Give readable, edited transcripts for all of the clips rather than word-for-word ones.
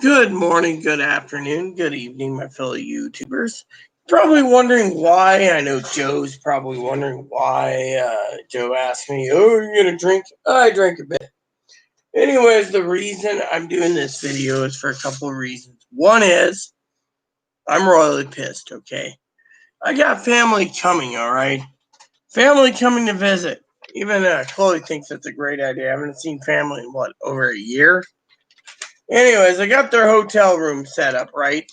Good morning, good afternoon, good evening, my fellow YouTubers. Probably wondering why. I know Joe's probably wondering why. Joe asked me, "Oh, are you gonna drink?" I drank a bit. Anyways, the reason I'm doing this video is for a couple of reasons. One is I'm royally pissed. Okay, I got family coming. All right, family coming to visit. Even Chloe thinks it's a great idea. I haven't seen family in over a year. Anyways, I got their hotel room set up, right?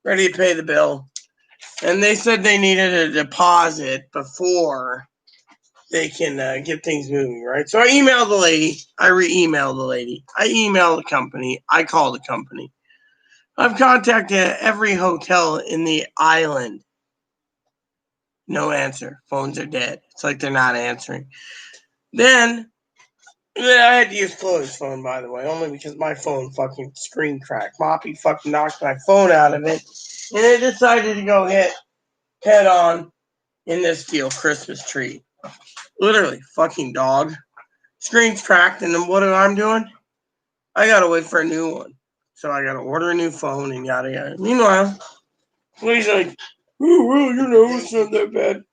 Ready to pay the bill. And they said they needed a deposit before they can get things moving, right? So I emailed the lady. I re-emailed the lady. I emailed the company. I called the company. I've contacted every hotel in the island. No answer. Phones are dead. It's like they're not answering. Then I had to use Chloe's phone, by the way, only because my phone fucking screen cracked. Moppy fucking knocked my phone out of it, and it decided to go head on in this steel Christmas tree. Literally, fucking dog. Screen's cracked, and then what am I doing? I gotta wait for a new one. So I gotta order a new phone and yada yada. Meanwhile, he's like, "Oh, well, it's not that bad."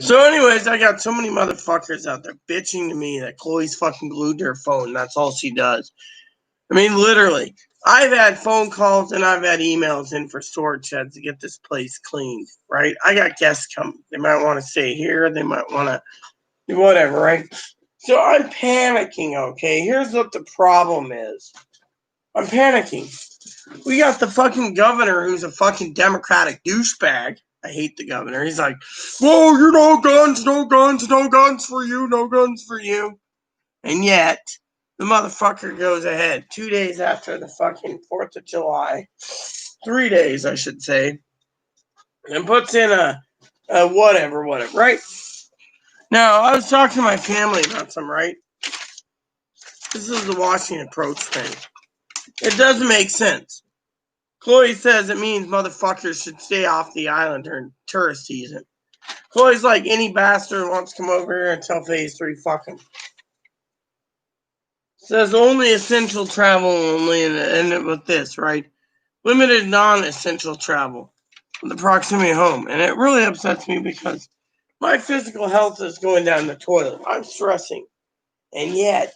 So anyways, I got so many motherfuckers out there bitching to me that Chloe's fucking glued to her phone. That's all she does. I mean, literally. I've had phone calls and I've had emails in for storage sheds to get this place cleaned, right? I got guests coming. They might want to stay here. They might want to do whatever, right? So I'm panicking, okay? Here's what the problem is. I'm panicking. We got the fucking governor who's a fucking Democratic douchebag. I hate the governor. He's like, "Whoa, no guns, no guns, no guns for you, no guns for you." And yet, the motherfucker goes ahead 2 days after the fucking 4th of July, 3 days, I should say, and puts in a whatever, right? Now, I was talking to my family about some, right? This is the Washington approach thing. It doesn't make sense. Chloe says it means motherfuckers should stay off the island during tourist season. Chloe's like, any bastard wants to come over here until phase 3, fuck him. Says only essential travel only, and end it with this, right? Limited non-essential travel with the proximity home. And it really upsets me because my physical health is going down the toilet. I'm stressing. And yet,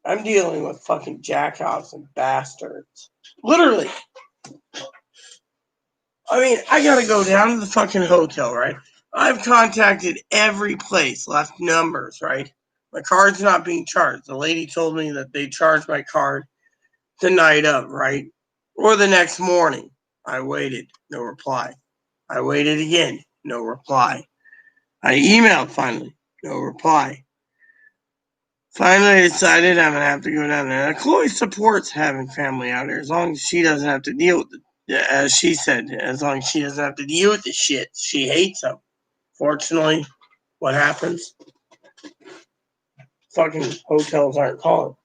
I'm dealing with fucking jackoffs and bastards. Literally. I mean, I gotta go down to the fucking hotel, right? I've contacted every place, left numbers, right? My card's not being charged. The lady told me that they charged my card the night of, right? Or the next morning. I waited, no reply. I waited again, no reply. I emailed finally, no reply. Finally, I decided I'm going to have to go down there. Now, Chloe supports having family out here as long as she doesn't have to deal with it. As she said, as long as she doesn't have to deal with the shit. She hates them. Fortunately, what happens? Fucking hotels aren't calling.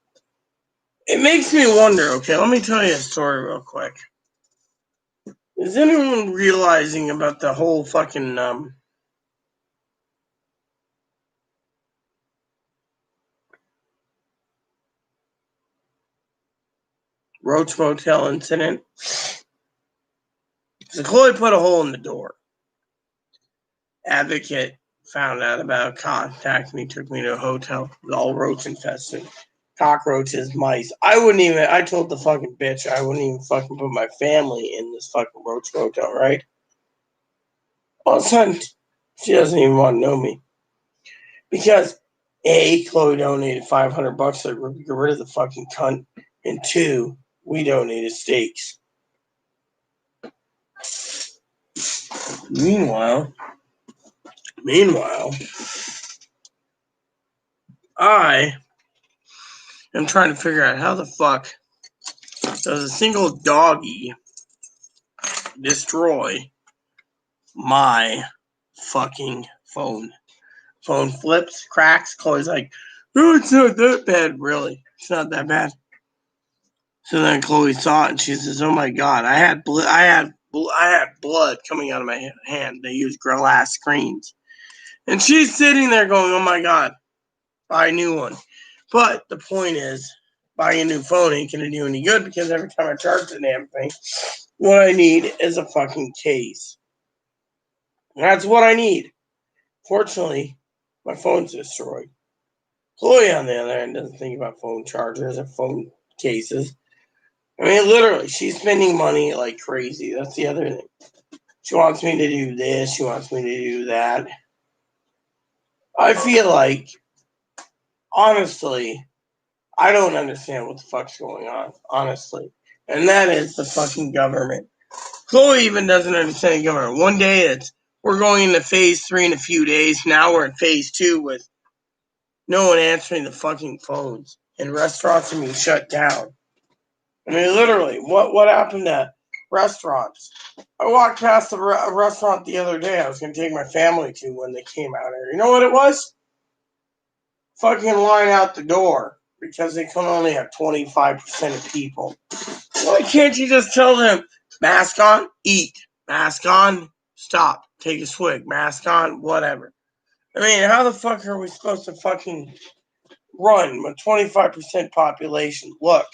It makes me wonder, okay, let me tell you a story real quick. Is anyone realizing about the whole fucking Roach Motel incident? So Chloe put a hole in the door. Advocate found out about it, contacted me, took me to a hotel. It was all roach infested. Cockroaches, mice. I told the fucking bitch I wouldn't even fucking put my family in this fucking roach motel, right? All of a sudden, she doesn't even want to know me. Because A, Chloe donated $500 to get rid of the fucking cunt. And 2, we donated steaks. Meanwhile, I am trying to figure out how the fuck does a single doggy destroy my fucking phone. Phone flips, cracks. Chloe's like, "Oh, it's not that bad, really. It's not that bad." So then Chloe saw it and she says, "Oh my god, I had blood coming out of my hand. They use glass screens." And she's sitting there going, oh my God, buy a new one. But the point is, buying a new phone ain't going to do any good because every time I charge the damn thing, what I need is a fucking case. That's what I need. Fortunately, my phone's destroyed. Chloe, on the other hand, doesn't think about phone chargers or phone cases. I mean, literally, she's spending money like crazy. That's the other thing. She wants me to do this. She wants me to do that. I feel like, honestly, I don't understand what the fuck's going on, honestly. And that is the fucking government. Chloe even doesn't understand the government. One day we're going into phase 3 in a few days. Now we're in phase 2 with no one answering the fucking phones. And restaurants are being shut down. I mean, literally, what happened to restaurants? I walked past a restaurant the other day I was going to take my family to when they came out here. You know what it was? Fucking line out the door because they can only have 25% of people. Why can't you just tell them, mask on, eat. Mask on, stop. Take a swig. Mask on, whatever. I mean, how the fuck are we supposed to fucking run with 25% population? Look.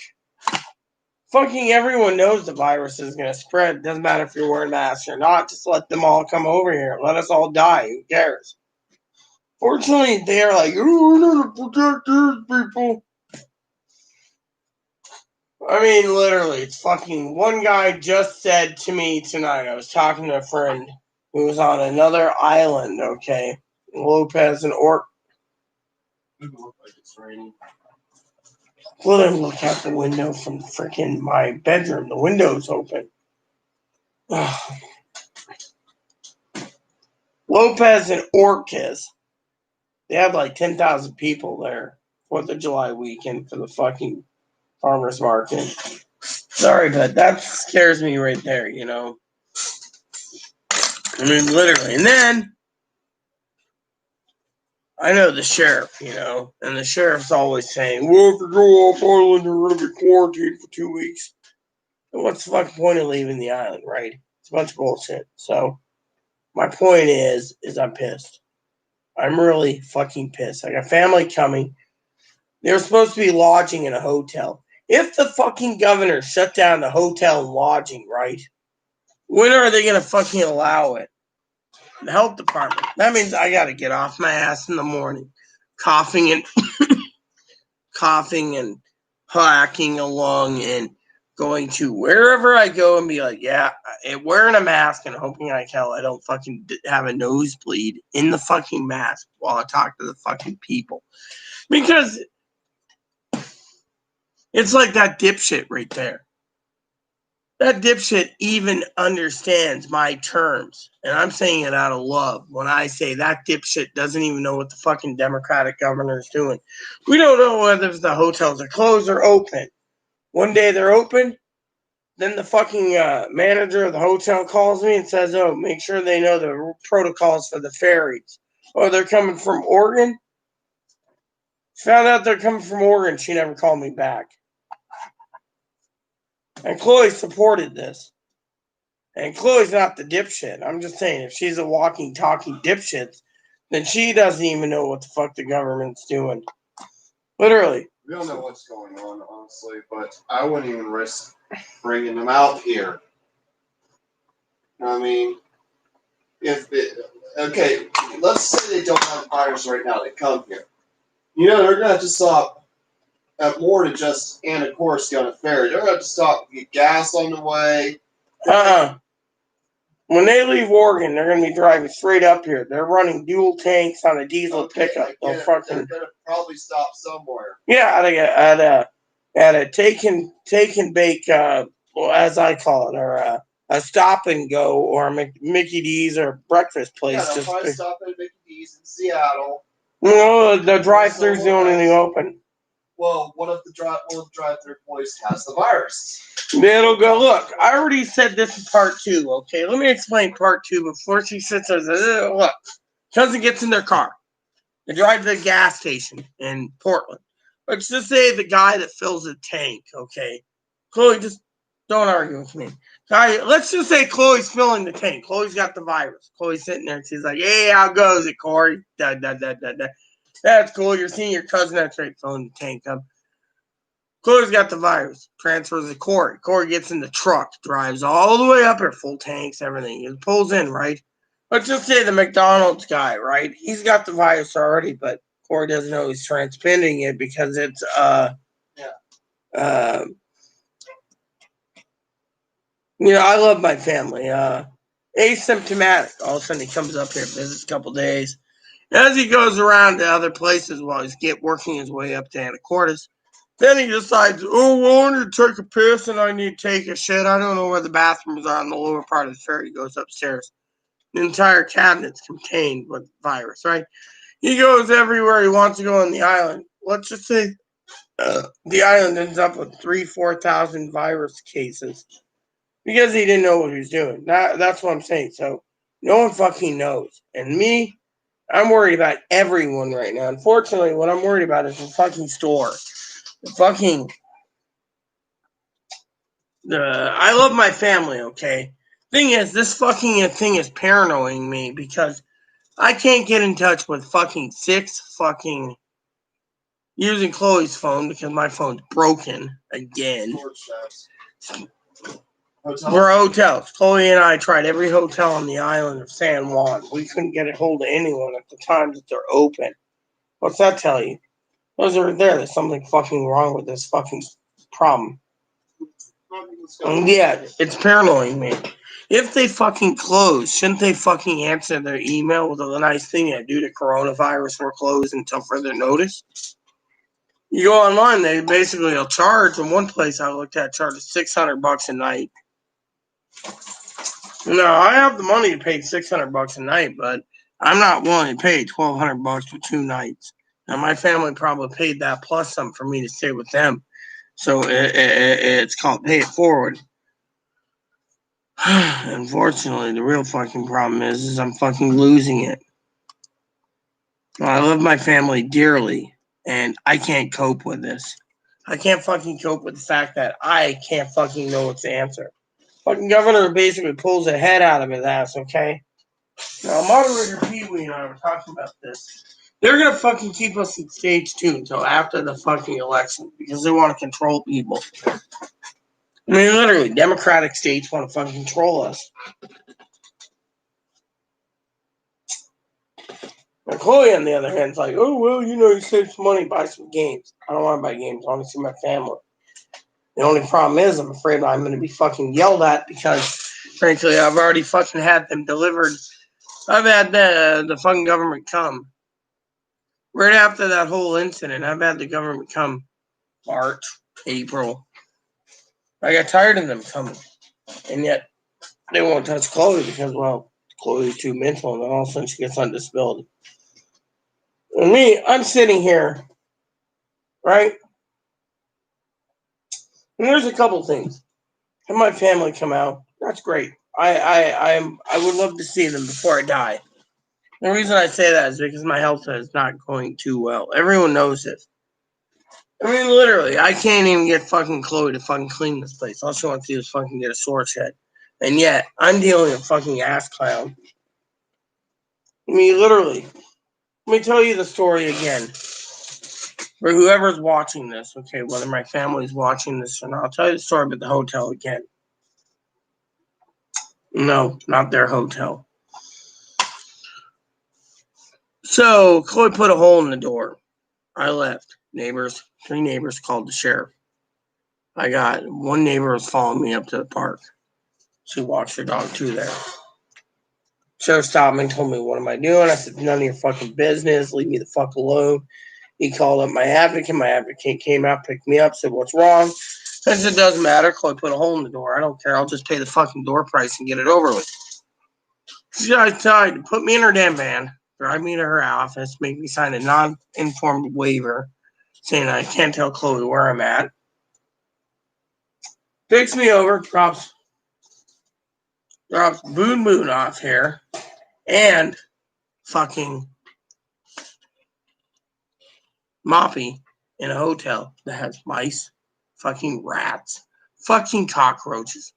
Fucking everyone knows the virus is going to spread. It doesn't matter if you're wearing masks or not. Just let them all come over here. Let us all die. Who cares? Fortunately, they're like, oh, we're going to protect these people. I mean, literally, it's fucking... One guy just said to me tonight, I was talking to a friend who was on another island, okay? Lopez and Orc. It doesn't look like it's raining. Well, then look out the window from freaking my bedroom. The window's open. Lopez and Orcas. They have like 10,000 people there 4th of July weekend for the fucking farmer's market. Sorry, but that scares me right there, you know. I mean, literally. And then, I know the sheriff, you know, and the sheriff's always saying, well, if you go off island, you're going to be quarantined for 2 weeks. And what's the fucking point of leaving the island, right? It's a bunch of bullshit. So, my point is I'm pissed. I'm really fucking pissed. I got family coming. They were supposed to be lodging in a hotel. If the fucking governor shut down the hotel and lodging, right? When are they going to fucking allow it? The health department. That means I got to get off my ass in the morning, coughing and hacking along and going to wherever I go and be like, yeah, wearing a mask and hoping I don't fucking have a nosebleed in the fucking mask while I talk to the fucking people. Because it's like that dipshit right there. That dipshit even understands my terms. And I'm saying it out of love when I say that dipshit doesn't even know what the fucking Democratic governor is doing. We don't know whether the hotels are closed or open. One day they're open, then the fucking manager of the hotel calls me and says, oh, make sure they know the protocols for the ferries. Oh, they're coming from Oregon? Found out they're coming from Oregon. She never called me back. And Chloe supported this. And Chloe's not the dipshit. I'm just saying, if she's a walking, talking dipshit, then she doesn't even know what the fuck the government's doing. Literally. We don't know what's going on, honestly, but I wouldn't even risk bringing them out here. I mean, okay, let's say they don't have a virus right now. They come here. You know, they're going to have to stop at more than just Anacorski on a ferry. They're going to have to stop, get gas on the way. When they leave Oregon, they're going to be driving straight up here. They're running dual tanks on a diesel pickup. They're going to probably stop somewhere. Yeah, at a take and bake, as I call it, or a stop and go, or Mickey D's or breakfast place. Yeah, they'll probably stop at Mickey D's in Seattle. No, the drive-thru's the only thing open. Well, what if the drive-thru place has the virus? It'll go. Look, I already said this is part 2. Okay, let me explain part 2 before she sits there and says, look, cousin gets in their car. They drive to the gas station in Portland. Let's just say the guy that fills a tank, okay? Chloe, just don't argue with me. Let's just say Chloe's filling the tank. Chloe's got the virus. Chloe's sitting there and she's like, hey, how goes it, Corey? Da, da, da, da, da. That's cool. You're seeing your cousin that's right filling the tank up. Chloe's got the virus. Transfers to Corey. Corey gets in the truck, drives all the way up here, full tanks, everything. He pulls in, right? Let's just say the McDonald's guy, right? He's got the virus already, but Corey doesn't know he's transmitting it because it's I love my family. Asymptomatic. All of a sudden he comes up here, visits a couple days. As he goes around to other places while he's working his way up to Anacortes, then he decides, oh, I need to take a piss and I need to take a shit. I don't know where the bathrooms are on the lower part of the ferry. He goes upstairs. The entire cabinet's contained with virus, right? He goes everywhere he wants to go on the island. Let's just say the island ends up with 4,000 virus cases because he didn't know what he was doing. That's what I'm saying. So no one fucking knows. And me, I'm worried about everyone right now. Unfortunately, what I'm worried about is the fucking store. I love my family, okay? Thing is, this fucking thing is paranoid me because I can't get in touch with fucking using Chloe's phone because my phone's broken again. We're hotels. Chloe and I tried every hotel on the island of San Juan. We couldn't get a hold of anyone at the times that they're open. What's that tell you? Those are there. There's something fucking wrong with this fucking problem. And yeah, it's paranoid me. If they fucking close, shouldn't they fucking answer their email with a nice thing? Yeah, due to coronavirus, we're closed until further notice. You go online, they basically will charge. In one place I looked at, charges $600 a night. No, I have the money to pay $600 a night, but I'm not willing to pay $1,200 for 2 nights. Now my family probably paid that plus some for me to stay with them. So it's called pay it forward. Unfortunately, the real fucking problem is I'm fucking losing it. I love my family dearly, and I can't cope with this. I can't fucking cope with the fact that I can't fucking know what's the answer. Fucking governor basically pulls the head out of his ass, okay? Now, moderator Pee-wee and I were talking about this. They're gonna fucking keep us in stage 2 until after the fucking election because they want to control people. I mean, literally, Democratic states want to fucking control us. And Chloe, on the other hand, is like, oh, well, you save some money, buy some games. I don't want to buy games. I want to see my family. The only problem is I'm afraid I'm going to be fucking yelled at because, frankly, I've already fucking had them delivered. I've had the fucking government come. Right after that whole incident, I've had the government come March, April. I got tired of them coming. And yet, they won't touch Chloe because, well, Chloe's too mental, and then all of a sudden she gets on disability. And me, I'm sitting here, right? And there's a couple things. Have my family come out. That's great. I would love to see them before I die. The reason I say that is because my health is not going too well. Everyone knows this. I mean, literally, I can't even get fucking Chloe to fucking clean this place. All she wants to do is fucking get a source head. And yet, I'm dealing with a fucking ass clown. I mean, literally. Let me tell you the story again. For whoever's watching this, okay, whether my family's watching this or not, I'll tell you the story about the hotel again. No, not their hotel. So, Chloe put a hole in the door. I left. 3 neighbors called the sheriff. I got one neighbor was following me up to the park. She walks her dog too there. Sheriff stopped me and told me, what am I doing? I said, none of your fucking business. Leave me the fuck alone. He called up my advocate. My advocate came out, picked me up, said, what's wrong? I said, it doesn't matter. Chloe put a hole in the door. I don't care. I'll just pay the fucking door price and get it over with. She tried to put me in her damn van, drive me to her office, make me sign a non-informed waiver saying I can't tell Chloe where I'm at. Picks me over, drops Boon Boon off here, and fucking Moppy in a hotel that has mice, fucking rats, fucking cockroaches.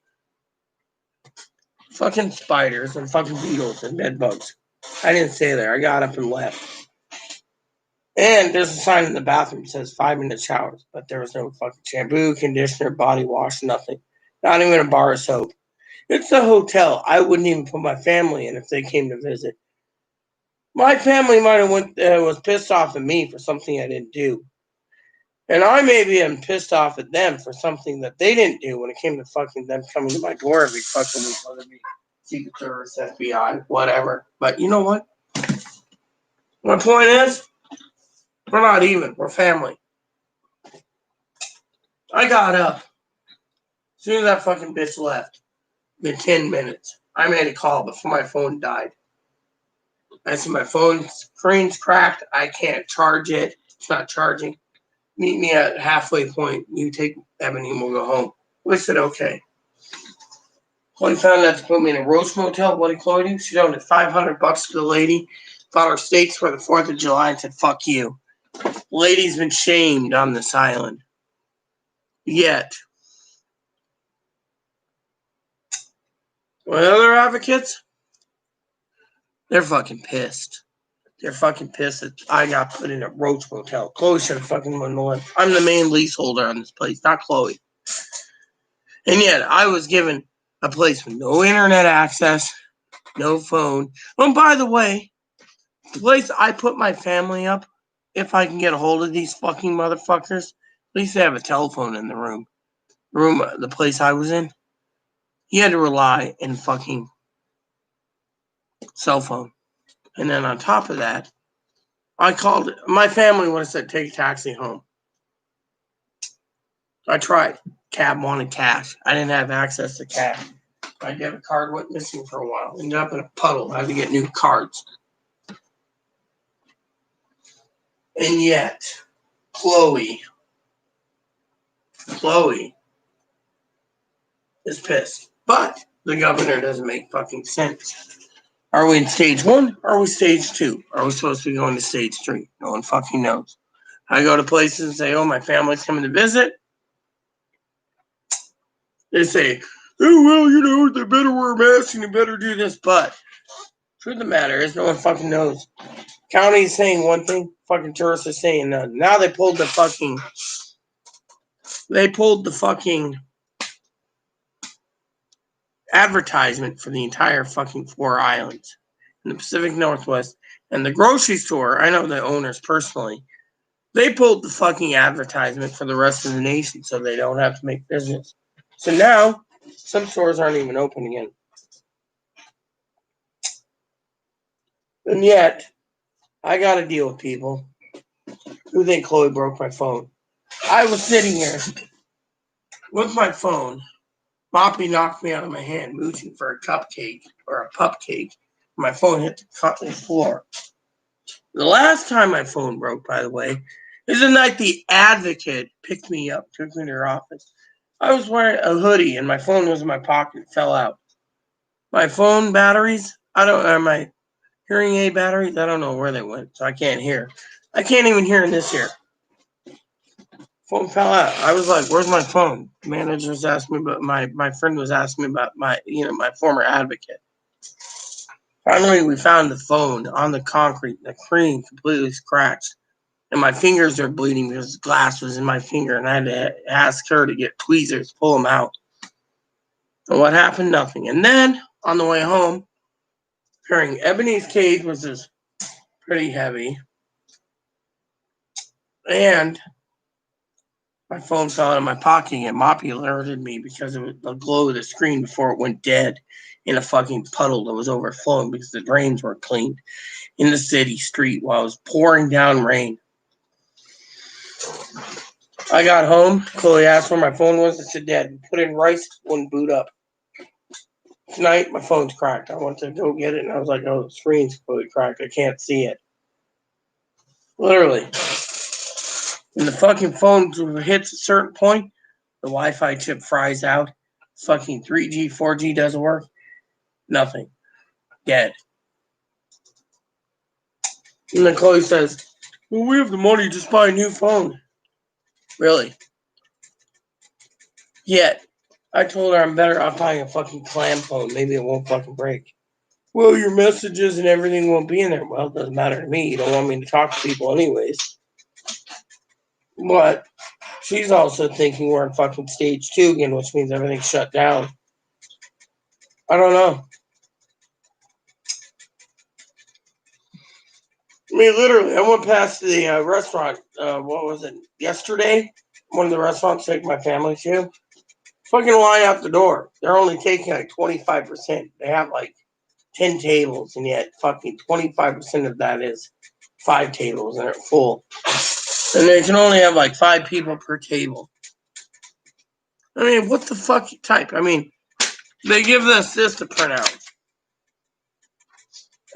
fucking spiders and fucking beetles and bed bugs. I didn't stay there. I got up and left. And there's a sign in the bathroom that says 5-minute showers, but there was no fucking shampoo, conditioner, body wash, nothing. Not even a bar of soap. It's a hotel. I wouldn't even put my family in if they came to visit. My family might have was pissed off at me for something I didn't do. And I maybe am pissed off at them for something that they didn't do when it came to fucking them coming to my door every fucking week, whether it be Secret Service, FBI, whatever. But you know what? My point is, we're not even. We're family. I got up. As soon as that fucking bitch left, in 10 minutes, I made a call before my phone died. I said, my phone screen's cracked. I can't charge it. It's not charging. Meet me at halfway point. You take Ebony and we'll go home. We said, okay. Chloe found out to put me in a Roach Motel. What did Chloe do? She donated $500 to the lady. Thought our steaks for the 4th of July and said, fuck you. The lady's been shamed on this island. Yet. What other advocates? They're fucking pissed. They're fucking pissed that I got put in a Roach Motel. Chloe should have fucking won the one. I'm the main leaseholder on this place, not Chloe. And yet, I was given a place with no internet access, no phone. Oh, by the way, the place I put my family up, if I can get a hold of these fucking motherfuckers, at least they have a telephone in the room. The place I was in, you had to rely on fucking cell phone. And then on top of that, I called, my family would have said, take a taxi home. I tried. Cab wanted cash. I didn't have access to cash. My debit card went missing for a while. Ended up in a puddle. I had to get new cards. And yet, Chloe is pissed. But the governor doesn't make fucking sense. Are we in stage 1? Or are we stage 2? Are we supposed to be going to stage 3? No one fucking knows. I go to places and say, oh, my family's coming to visit. They say, oh, well, you know, they better wear masks and they better do this. But truth of the matter is, no one fucking knows. County's saying one thing, fucking tourists are saying none. Now they pulled the fucking advertisement for the entire fucking 4 islands in the Pacific Northwest. And the grocery store, I know the owners personally, they pulled the fucking advertisement for the rest of the nation so they don't have to make business. So now, some stores aren't even open again. And yet, I got to deal with people who think Chloe broke my phone. I was sitting here with my phone. Moppy knocked me out of my hand, mooching for a cupcake or a pupcake. My phone hit the floor. The last time my phone broke, by the way, is the night the Advocate picked me up, took me to her office. I was wearing a hoodie and my phone was in my pocket, fell out. My phone batteries, my hearing aid batteries, I don't know where they went, so I can't hear. I can't even hear in this ear. Phone fell out. I was like, where's my phone? The manager's asking me, but my friend was asking me about my former Advocate. Finally, we found the phone on the concrete. The screen completely scratched. And my fingers are bleeding because glass was in my finger. And I had to ask her to get tweezers, pull them out. And what happened? Nothing. And then, on the way home, carrying Ebony's cage, which is pretty heavy. And my phone fell out of my pocket and Moppy alerted me because of the glow of the screen before it went dead in a fucking puddle that was overflowing because the drains weren't cleaned in the city street while it was pouring down rain. I got home. Chloe asked where my phone was. I said, Dad, put in rice, wouldn't boot up. Tonight, my phone's cracked. I went to go get it, and I was like, oh, the screen's completely cracked. I can't see it. Literally. When the fucking phone hits a certain point, the Wi-Fi chip fries out. Fucking 3G, 4G doesn't work. Nothing. Dead. And then Chloe says, well, we have the money, just buy a new phone. Really? Yet, I told her I'm better off buying a fucking clam phone. Maybe it won't fucking break. Well, your messages and everything won't be in there. Well, it doesn't matter to me. You don't want me to talk to people anyways. But she's also thinking we're in fucking stage 2 again, which means everything's shut down. I don't know. I mean, literally, I went past the restaurant, what was it, yesterday? One of the restaurants to take my family to. Fucking line out the door. They're only taking like 25%. They have like 10 tables, and yet fucking 25% of that is 5 tables, and they're full. And they can only have like 5 people per table. I mean, what the fuck you type? I mean, they give us this to print out.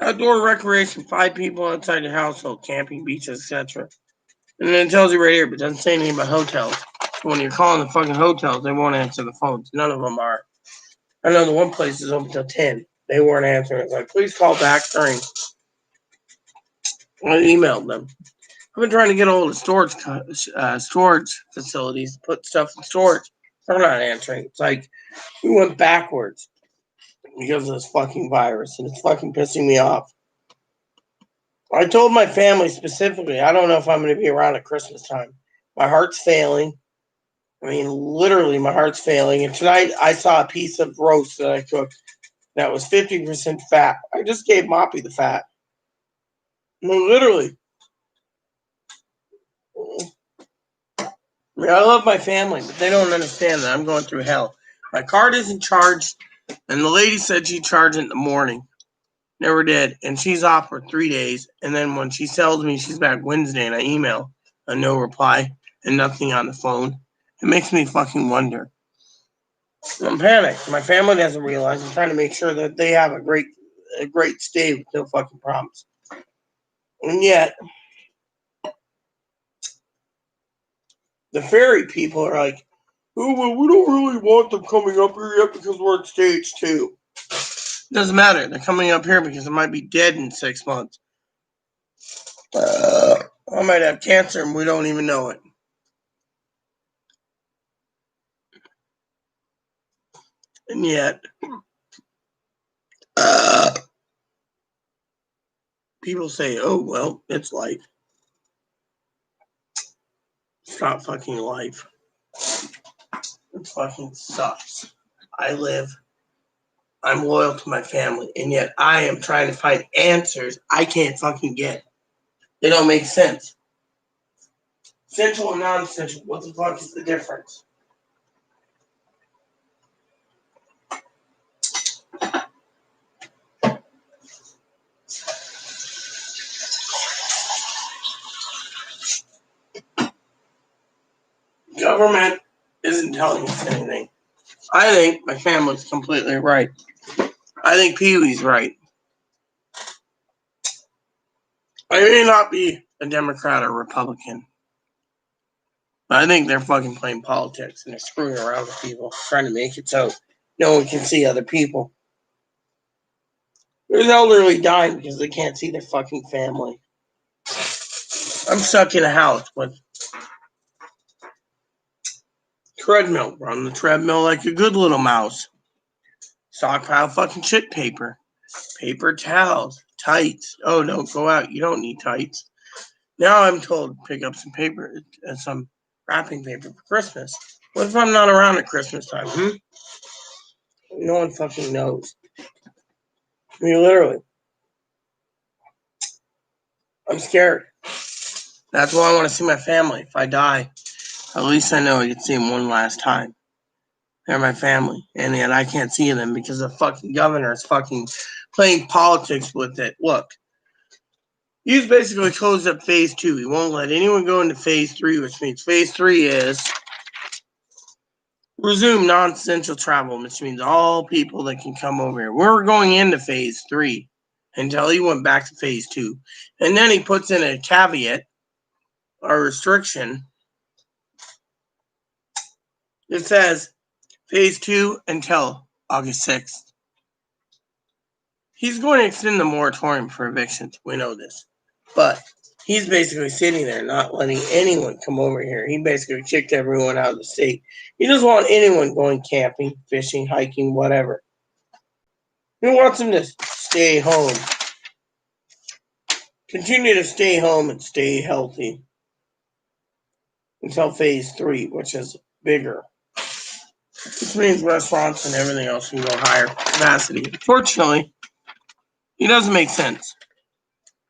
Outdoor recreation, 5 people outside your household, camping, beaches, etc. And then it tells you right here, but it doesn't say anything about hotels. So when you're calling the fucking hotels, they won't answer the phones. None of them are. I know the one place is open till 10. They weren't answering. It's like, please call back during. I emailed them. I've been trying to get a hold of storage facilities to put stuff in storage. They're not answering. It's like we went backwards because of this fucking virus, and it's fucking pissing me off. I told my family specifically, I don't know if I'm going to be around at Christmas time. My heart's failing. I mean, literally, my heart's failing. And tonight, I saw a piece of roast that I cooked that was 50% fat. I just gave Moppy the fat. I mean, literally. I mean, I love my family, but they don't understand that I'm going through hell. My card isn't charged, and the lady said she'd charge it in the morning. Never did. And she's off for 3 days. And then when she tells me she's back Wednesday and I email a no reply and nothing on the phone, it makes me fucking wonder. I'm panicked. My family doesn't realize I'm trying to make sure that they have a great stay with no fucking problems. And yet, the ferry people are like, oh, well, we don't really want them coming up here yet because we're at stage 2. Doesn't matter. They're coming up here because I might be dead in 6 months. I might have cancer and we don't even know it. And yet, people say, oh, well, it's life. It's not fucking life. It fucking sucks. I live. I'm loyal to my family. And yet I am trying to find answers I can't fucking get. They don't make sense. Essential and non-essential. What the fuck is the difference? Government isn't telling us anything. I think my family's completely right. I think Pee-wee's right. I may not be a Democrat or Republican, but I think they're fucking playing politics and they're screwing around with people, trying to make it so no one can see other people. There's elderly dying because they can't see their fucking family. I'm stuck in a house with treadmill. We're on the treadmill like a good little mouse. Stockpile fucking shit paper. Paper towels. Tights. Oh, no, go out. You don't need tights. Now I'm told to pick up some paper and some wrapping paper for Christmas. What if I'm not around at Christmas time? No one fucking knows. I mean, literally. I'm scared. That's why I want to see my family. If I die, at least I know I can see them one last time. They're my family. And yet I can't see them because the fucking governor is fucking playing politics with it. Look. He's basically closed up phase 2. He won't let anyone go into phase 3, which means phase 3 is resume non-essential travel, which means all people that can come over here. We're going into phase 3 until he went back to phase 2. And then he puts in a caveat, a restriction. It says phase 2 until August 6th. He's going to extend the moratorium for evictions. We know this. But he's basically sitting there not letting anyone come over here. He basically kicked everyone out of the state. He doesn't want anyone going camping, fishing, hiking, whatever. He wants them to stay home. Continue to stay home and stay healthy until phase 3, which is bigger. Which means restaurants and everything else can go higher capacity. Unfortunately, it doesn't make sense.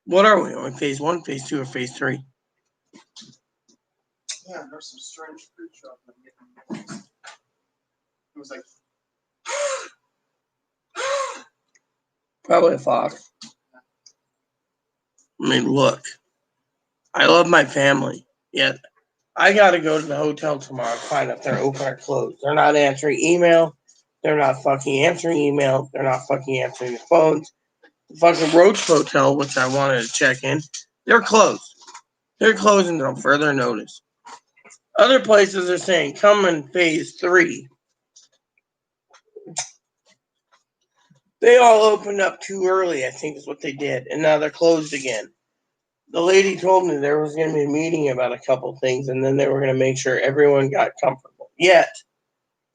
What are we on? Phase 1, phase 2, or phase 3? Yeah, there's some strange creature up there. It was like Probably a fox. I mean, look. I love my family, yet I gotta go to the hotel tomorrow to find if they're open or closed. They're not answering email. They're not fucking answering email. They're not fucking answering the phones. The fucking Roach Hotel, which I wanted to check in, they're closed. They're closed until further notice. Other places are saying come in phase 3. They all opened up too early, I think is what they did, and now they're closed again. The lady told me there was going to be a meeting about a couple things, and then they were going to make sure everyone got comfortable. Yet,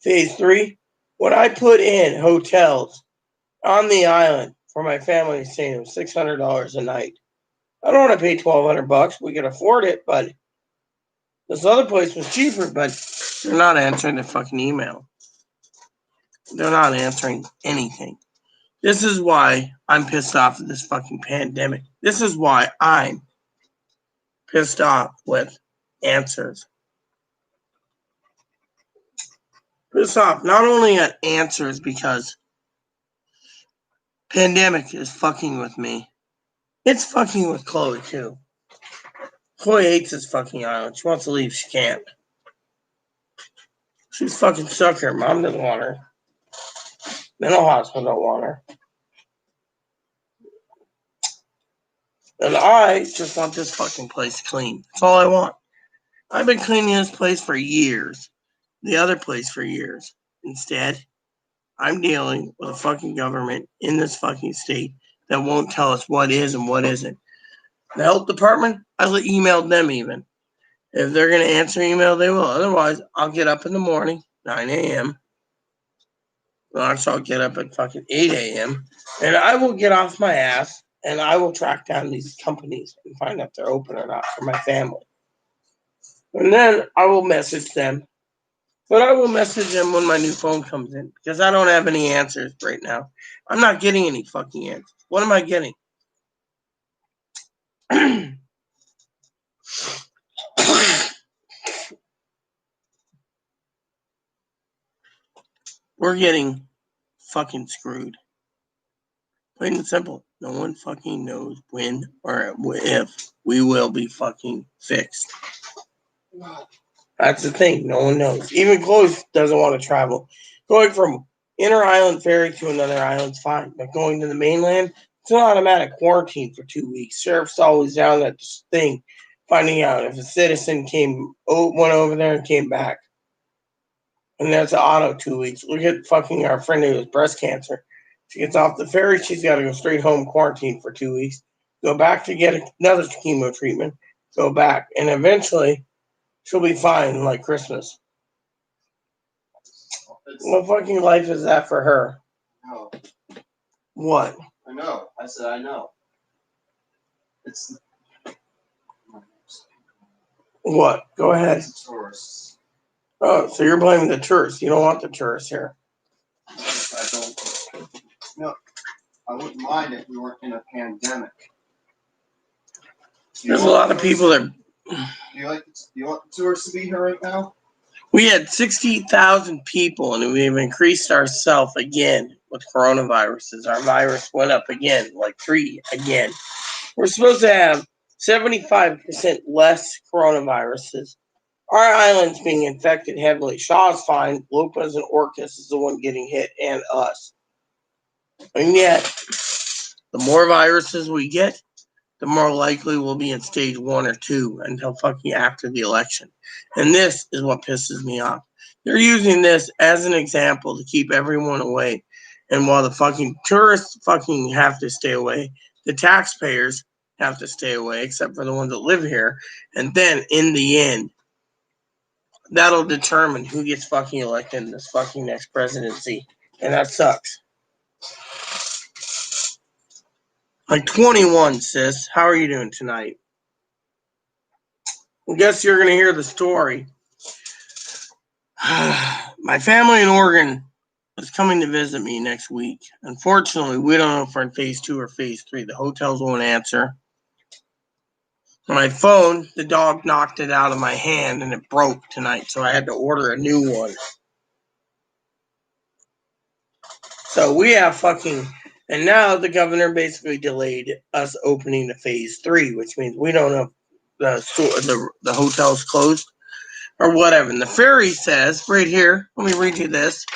phase 3, when I put in hotels on the island for my family staying, it was $600 a night. I don't want to pay $1,200. We could afford it, but this other place was cheaper, but they're not answering the fucking email. They're not answering anything. This is why I'm pissed off at this fucking pandemic. This is why I'm pissed off with answers. Pissed off not only at answers because pandemic is fucking with me. It's fucking with Chloe too. Chloe hates this fucking island. She wants to leave. She can't. She's fucking stuck here. Mom doesn't want her. Mental hospital don't want her. And I just want this fucking place clean. That's all I want. I've been cleaning this place for years. The other place for years. Instead, I'm dealing with a fucking government in this fucking state that won't tell us what is and what isn't. The health department, I emailed them even. If they're going to answer email, they will. Otherwise, I'll get up in the morning, 9 a.m. Well, actually, I'll get up at fucking 8 a.m. And I will get off my ass and I will track down these companies and find out if they're open or not for my family. And then I will message them. But I will message them when my new phone comes in because I don't have any answers right now. I'm not getting any fucking answers. What am I getting? We're getting fucking screwed. Plain and simple. No one fucking knows when or if we will be fucking fixed. That's the thing. No one knows. Even Chloe doesn't want to travel. Going from inner island ferry to another island's fine. But going to the mainland, it's an automatic quarantine for 2 weeks. Sheriff's always down that thing, finding out if a citizen went over there and came back. And that's an auto 2 weeks. Look at fucking our friend who has breast cancer. She gets off the ferry, she's got to go straight home, quarantine for 2 weeks, go back to get another chemo treatment, go back, and eventually she'll be fine like Christmas. What fucking life is that for her? No. What? I know. I said I know. It's what? Go ahead. Tourists. Oh, so you're blaming the tourists. You don't want the tourists here. I don't. No, I wouldn't mind if we weren't in a pandemic. There's a lot of people that. Do you want the tourists to be here right now? We had 60,000 people, and we've increased ourselves again with coronaviruses. Our virus went up again, like 3 again. We're supposed to have 75% less coronaviruses. Our island's being infected heavily. Shaw's fine. Lopez and Orcas is the one getting hit, and us. And yet, the more viruses we get, the more likely we'll be in stage 1 or 2 until fucking after the election. And this is what pisses me off. They're using this as an example to keep everyone away. And while the fucking tourists fucking have to stay away, the taxpayers have to stay away, except for the ones that live here. And then, in the end, that'll determine who gets fucking elected in this fucking next presidency. And that sucks. Like 21, sis. How are you doing tonight? I guess you're going to hear the story. My family in Oregon is coming to visit me next week. Unfortunately, we don't know if we're in phase 2 or phase 3. The hotels won't answer. My phone, the dog knocked it out of my hand and it broke tonight, so I had to order a new one. So we have fucking... And now the governor basically delayed us opening to phase 3, which means we don't know if the hotel's closed or whatever. And the ferry says, right here, let me read you this.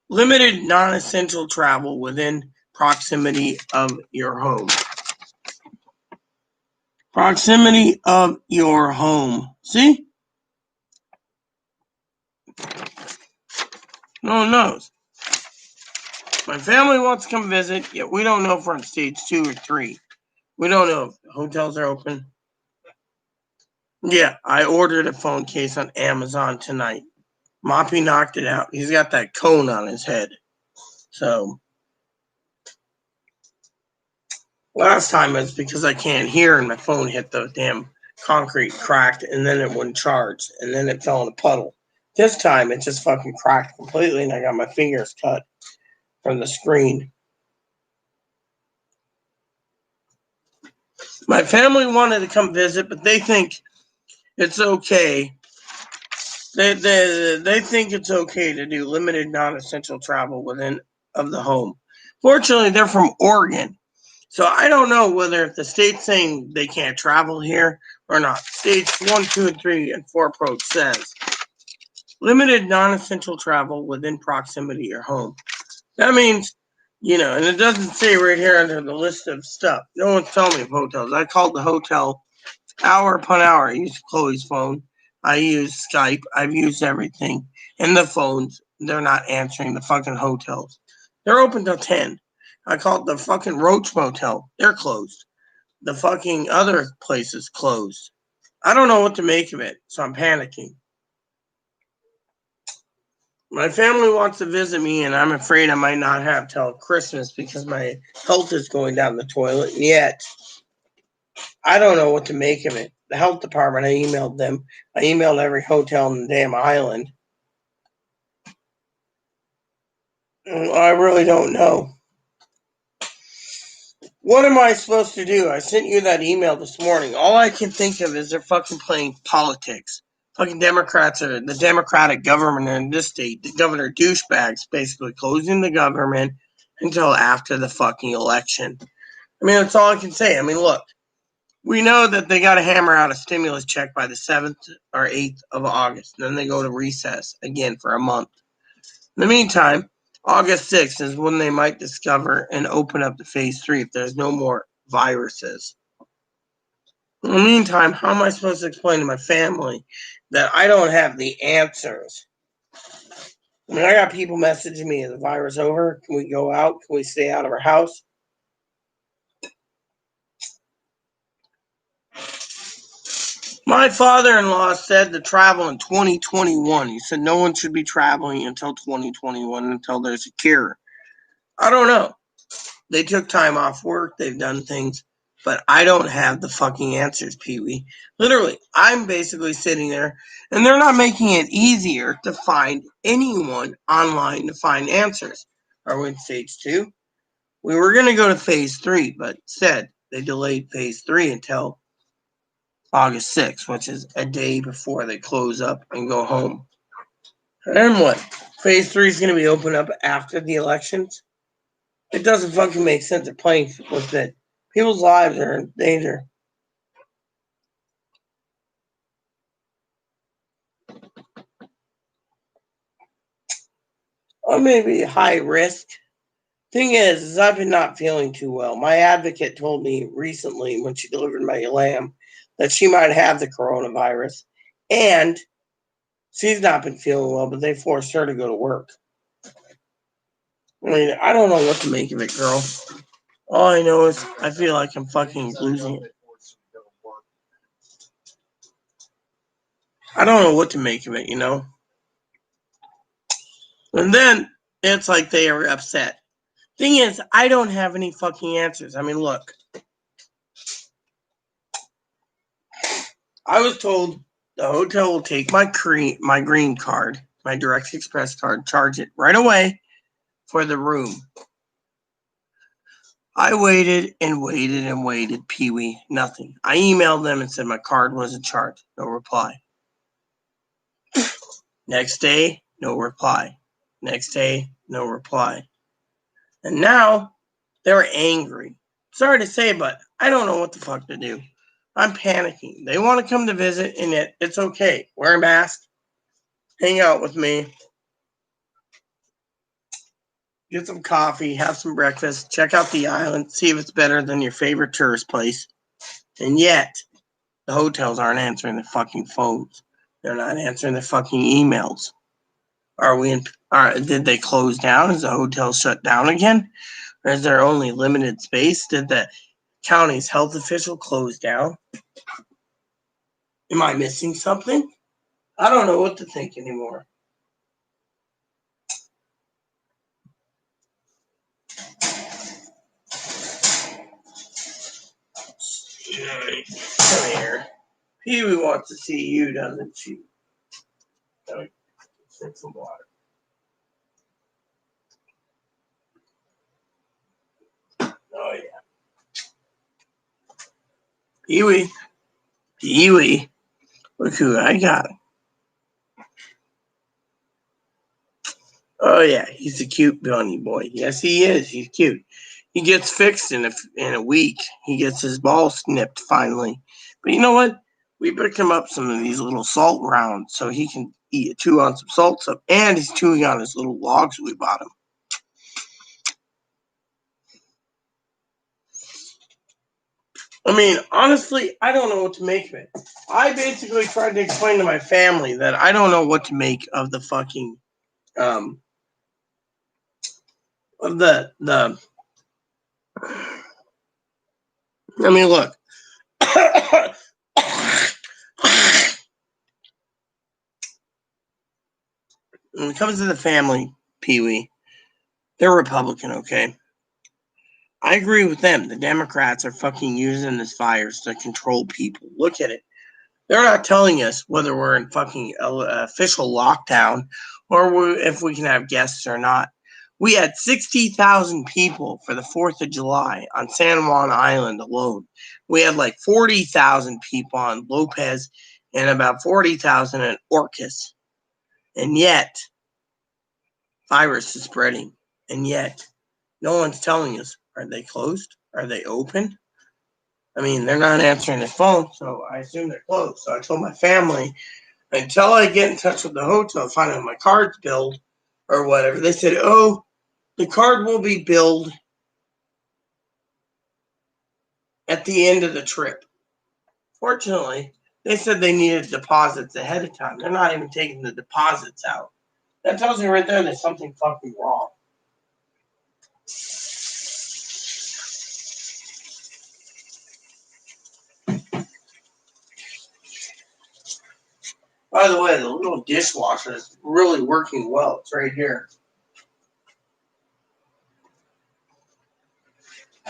Limited non-essential travel within proximity of your home. Proximity of your home. See? No one knows. My family wants to come visit, yet we don't know if we're in stage 2 or 3. We don't know if hotels are open. Yeah, I ordered a phone case on Amazon tonight. Moppy knocked it out. He's got that cone on his head. So, last time it's because I can't hear and my phone hit the damn concrete, cracked, and then it wouldn't charge. And then it fell in a puddle. This time it just fucking cracked completely and I got my fingers cut from the screen. My family wanted to come visit, but they think it's okay. They think it's okay to do limited non-essential travel within of the home. Fortunately, they're from Oregon. So I don't know whether if the state's saying they can't travel here or not. Stage 1, 2, and 3 and 4 approach says limited non-essential travel within proximity of your home. That means, and it doesn't say right here under the list of stuff. No one's telling me of hotels. I called the hotel hour upon hour. I used Chloe's phone. I use Skype. I've used everything. And the phones, they're not answering the fucking hotels. They're open till 10. I called the fucking Roach Motel. They're closed. The fucking other places closed. I don't know what to make of it, so I'm panicking. My family wants to visit me, and I'm afraid I might not have till Christmas because my health is going down the toilet. And yet, I don't know what to make of it. The health department, I emailed them. I emailed every hotel in the damn island. I really don't know. What am I supposed to do? I sent you that email this morning. All I can think of is they're fucking playing politics. Fucking Democrats are the Democratic government in this state. The governor douchebags basically closing the government until after the fucking election. I mean, that's all I can say. I mean, look, we know that they got to hammer out a stimulus check by the 7th or 8th of August. Then they go to recess again for a month. In the meantime, August 6th is when they might discover and open up the phase 3 if there's no more viruses. In the meantime, how am I supposed to explain to my family that I don't have the answers? I mean, I got people messaging me, is the virus over? Can we go out? Can we stay out of our house? My father-in-law said to travel in 2021. He said no one should be traveling until 2021 until there's a cure. I don't know. They took time off work. They've done things. But I don't have the fucking answers, Pee-wee. Literally, I'm basically sitting there, and they're not making it easier to find anyone online to find answers. Are we in stage 2? We were going to go to phase 3, but said they delayed phase 3 until August 6th, which is a day before they close up and go home. And then what? Phase 3 is going to be open up after the elections? It doesn't fucking make sense. They're playing with it. People's lives are in danger. Or maybe high risk. Thing is I've been not feeling too well. My advocate told me recently when she delivered my lamb that she might have the coronavirus. And she's not been feeling well, but they forced her to go to work. I mean, I don't know what to make of it, girl. All I know is I feel like I'm fucking losing it. I don't know what to make of it, you know? And then it's like they are upset. Thing is, I don't have any fucking answers. I mean, look. I was told the hotel will take my green card, my Direct Express card, charge it right away for the room. I waited and waited and waited, Pee-wee, nothing. I emailed them and said my card wasn't charged. No reply. Next day, no reply. Next day, no reply. And now they're angry. Sorry to say, but I don't know what the fuck to do. I'm panicking. They want to come to visit, and it's okay. Wear a mask. Hang out with me. Get some coffee. Have some breakfast. Check out the island. See if it's better than your favorite tourist place. And yet, the hotels aren't answering their fucking phones. They're not answering their fucking emails. Did they close down? Is the hotel shut down again? Or is there only limited space? Did the county's health official close down? Am I missing something? I don't know what to think anymore. Come here. Pee-wee wants to see you, doesn't she? Drink some water. Oh, yeah. Pee-wee. Pee-wee. Look who I got. Oh, yeah. He's a cute bunny boy. Yes, he is. He's cute. He gets fixed in a week. He gets his ball snipped finally. But you know what? We picked him up some of these little salt rounds so he can chew on some salt stuff. And he's chewing on his little logs we bought him. I mean, honestly, I don't know what to make of it. I basically tried to explain to my family that I don't know what to make of the fucking of the I mean, look. When it comes to the family, Pee-wee, they're Republican, okay? I agree with them. The Democrats are fucking using this virus to control people. Look at it. They're not telling us whether we're in fucking official lockdown or if we can have guests or not. We had 60,000 people for the 4th of July on San Juan Island alone. We had like 40,000 people on Lopez and about 40,000 at Orcas. And yet, virus is spreading. And yet, no one's telling us, are they closed? Are they open? I mean, they're not answering their phone, so I assume they're closed. So I told my family, until I get in touch with the hotel, find out my card's billed or whatever. They said, oh, the card will be billed at the end of the trip. Fortunately, they said they needed deposits ahead of time. They're not even taking the deposits out. That tells me right there there's something fucking wrong. By the way, the little dishwasher is really working well. It's right here.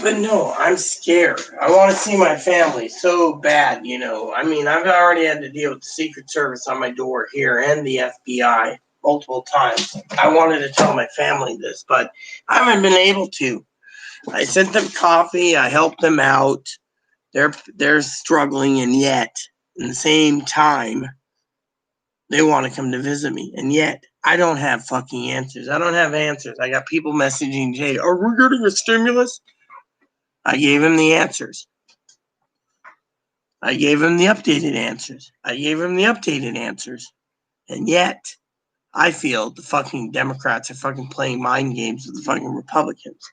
But no, I'm scared. I want to see my family so bad, you know. I mean, I've already had to deal with the Secret Service on my door here and the FBI multiple times. I wanted to tell my family this, but I haven't been able to. I sent them coffee. I helped them out. They're struggling, and yet, in the same time, they want to come to visit me. And yet, I don't have fucking answers. I don't have answers. I got people messaging Jay, are we getting a stimulus? I gave him the answers. I gave him the updated answers. And yet, I feel the fucking Democrats are fucking playing mind games with the fucking Republicans.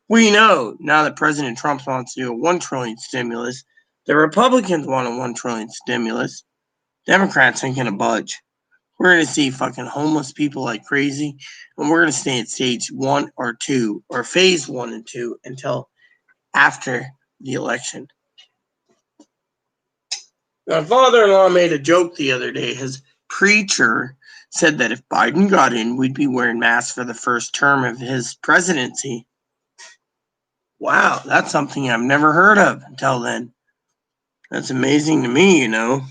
We know now that President Trump wants to do a $1 trillion stimulus, the Republicans want a $1 trillion stimulus. Democrats ain't gonna budge. We're gonna see fucking homeless people like crazy, and we're gonna stay at stage 1 or 2 or phase 1 and 2 until after the election. My father-in-law made a joke the other day. His preacher said that if Biden got in, we'd be wearing masks for the first term of his presidency. Wow, that's something I've never heard of until then. That's amazing to me, you know.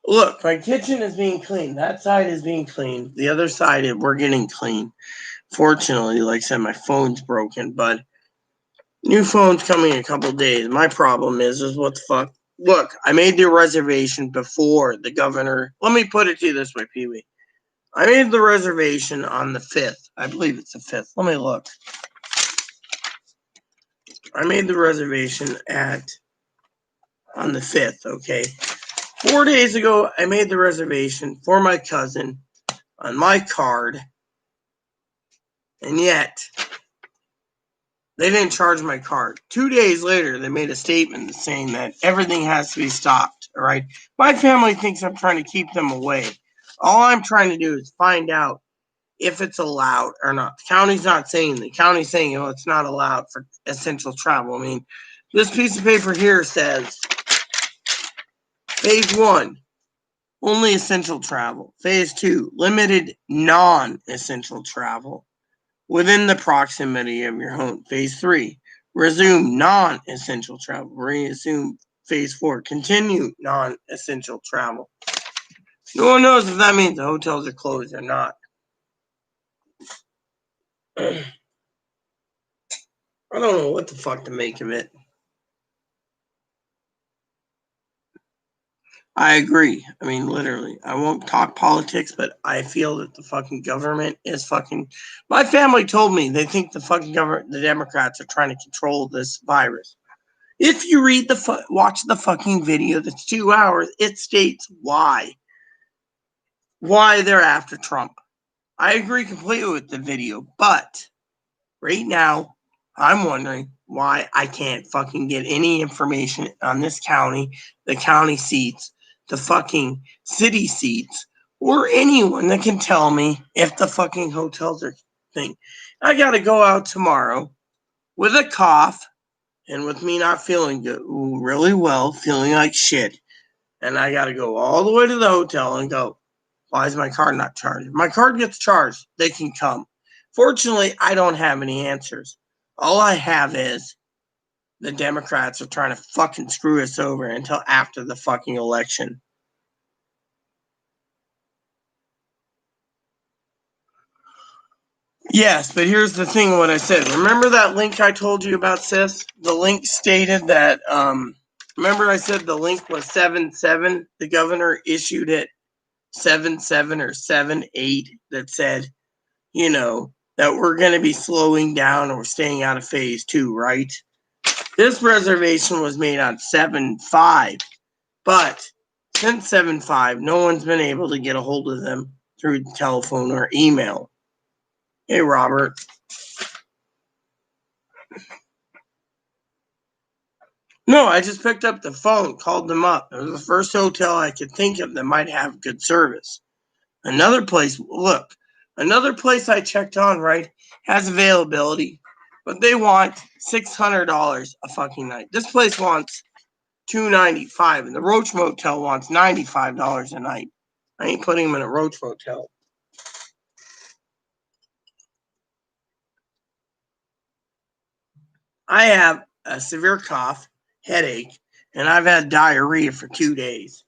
Look, my kitchen is being cleaned. That side is being cleaned. The other side, we're getting clean. Fortunately, like I said, my phone's broken, but new phone's coming in a couple days. My problem is what the fuck? Look, I made the reservation before the governor. Let me put it to you this way, Pee-wee. I made the reservation on the 5th. I believe it's the 5th. Let me look. I made the reservation on the 5th, okay? 4 days ago, I made the reservation for my cousin on my card, and yet they didn't charge my card. 2 days later, they made a statement saying that everything has to be stopped, all right? My family thinks I'm trying to keep them away. All I'm trying to do is find out if it's allowed or not. The county's not saying. The county's saying, it's not allowed for essential travel. I mean, this piece of paper here says, Phase 1, only essential travel. Phase 2, limited non-essential travel within the proximity of your home. Phase 3, resume non-essential travel. Resume Phase 4, continue non-essential travel. No one knows if that means the hotels are closed or not. I don't know what the fuck to make of it. I agree. I mean, literally. I won't talk politics, but I feel that the fucking government is fucking... My family told me they think the fucking government, the Democrats, are trying to control this virus. If you watch the fucking video that's 2 hours, it states why they're after Trump. I agree completely with the video, but right now, I'm wondering why I can't fucking get any information on this county, the county seats, the fucking city seats, or anyone that can tell me if the fucking hotels are thing. I gotta go out tomorrow with a cough and with me not feeling good, really well, feeling like shit. And I gotta go all the way to the hotel and go, why is my card not charged? If my card gets charged, they can come. Fortunately, I don't have any answers. All I have is the Democrats are trying to fucking screw us over until after the fucking election. Yes, but here's the thing what I said. Remember that link I told you about, sis? The link stated that, remember I said the link was 7-7? The governor issued it 7-7 or 7-8 that said, that we're going to be slowing down or staying out of phase 2, right? This reservation was made on 7-5, but since 7-5, no one's been able to get a hold of them through telephone or email. Hey, Robert. No, I just picked up the phone, called them up. It was the first hotel I could think of that might have good service. Another place I checked on, right, has availability, but they want $600 a fucking night. This place wants $295, and the Roach Motel wants $95 a night. I ain't putting them in a Roach Motel. I have a severe cough, headache, and I've had diarrhea for 2 days.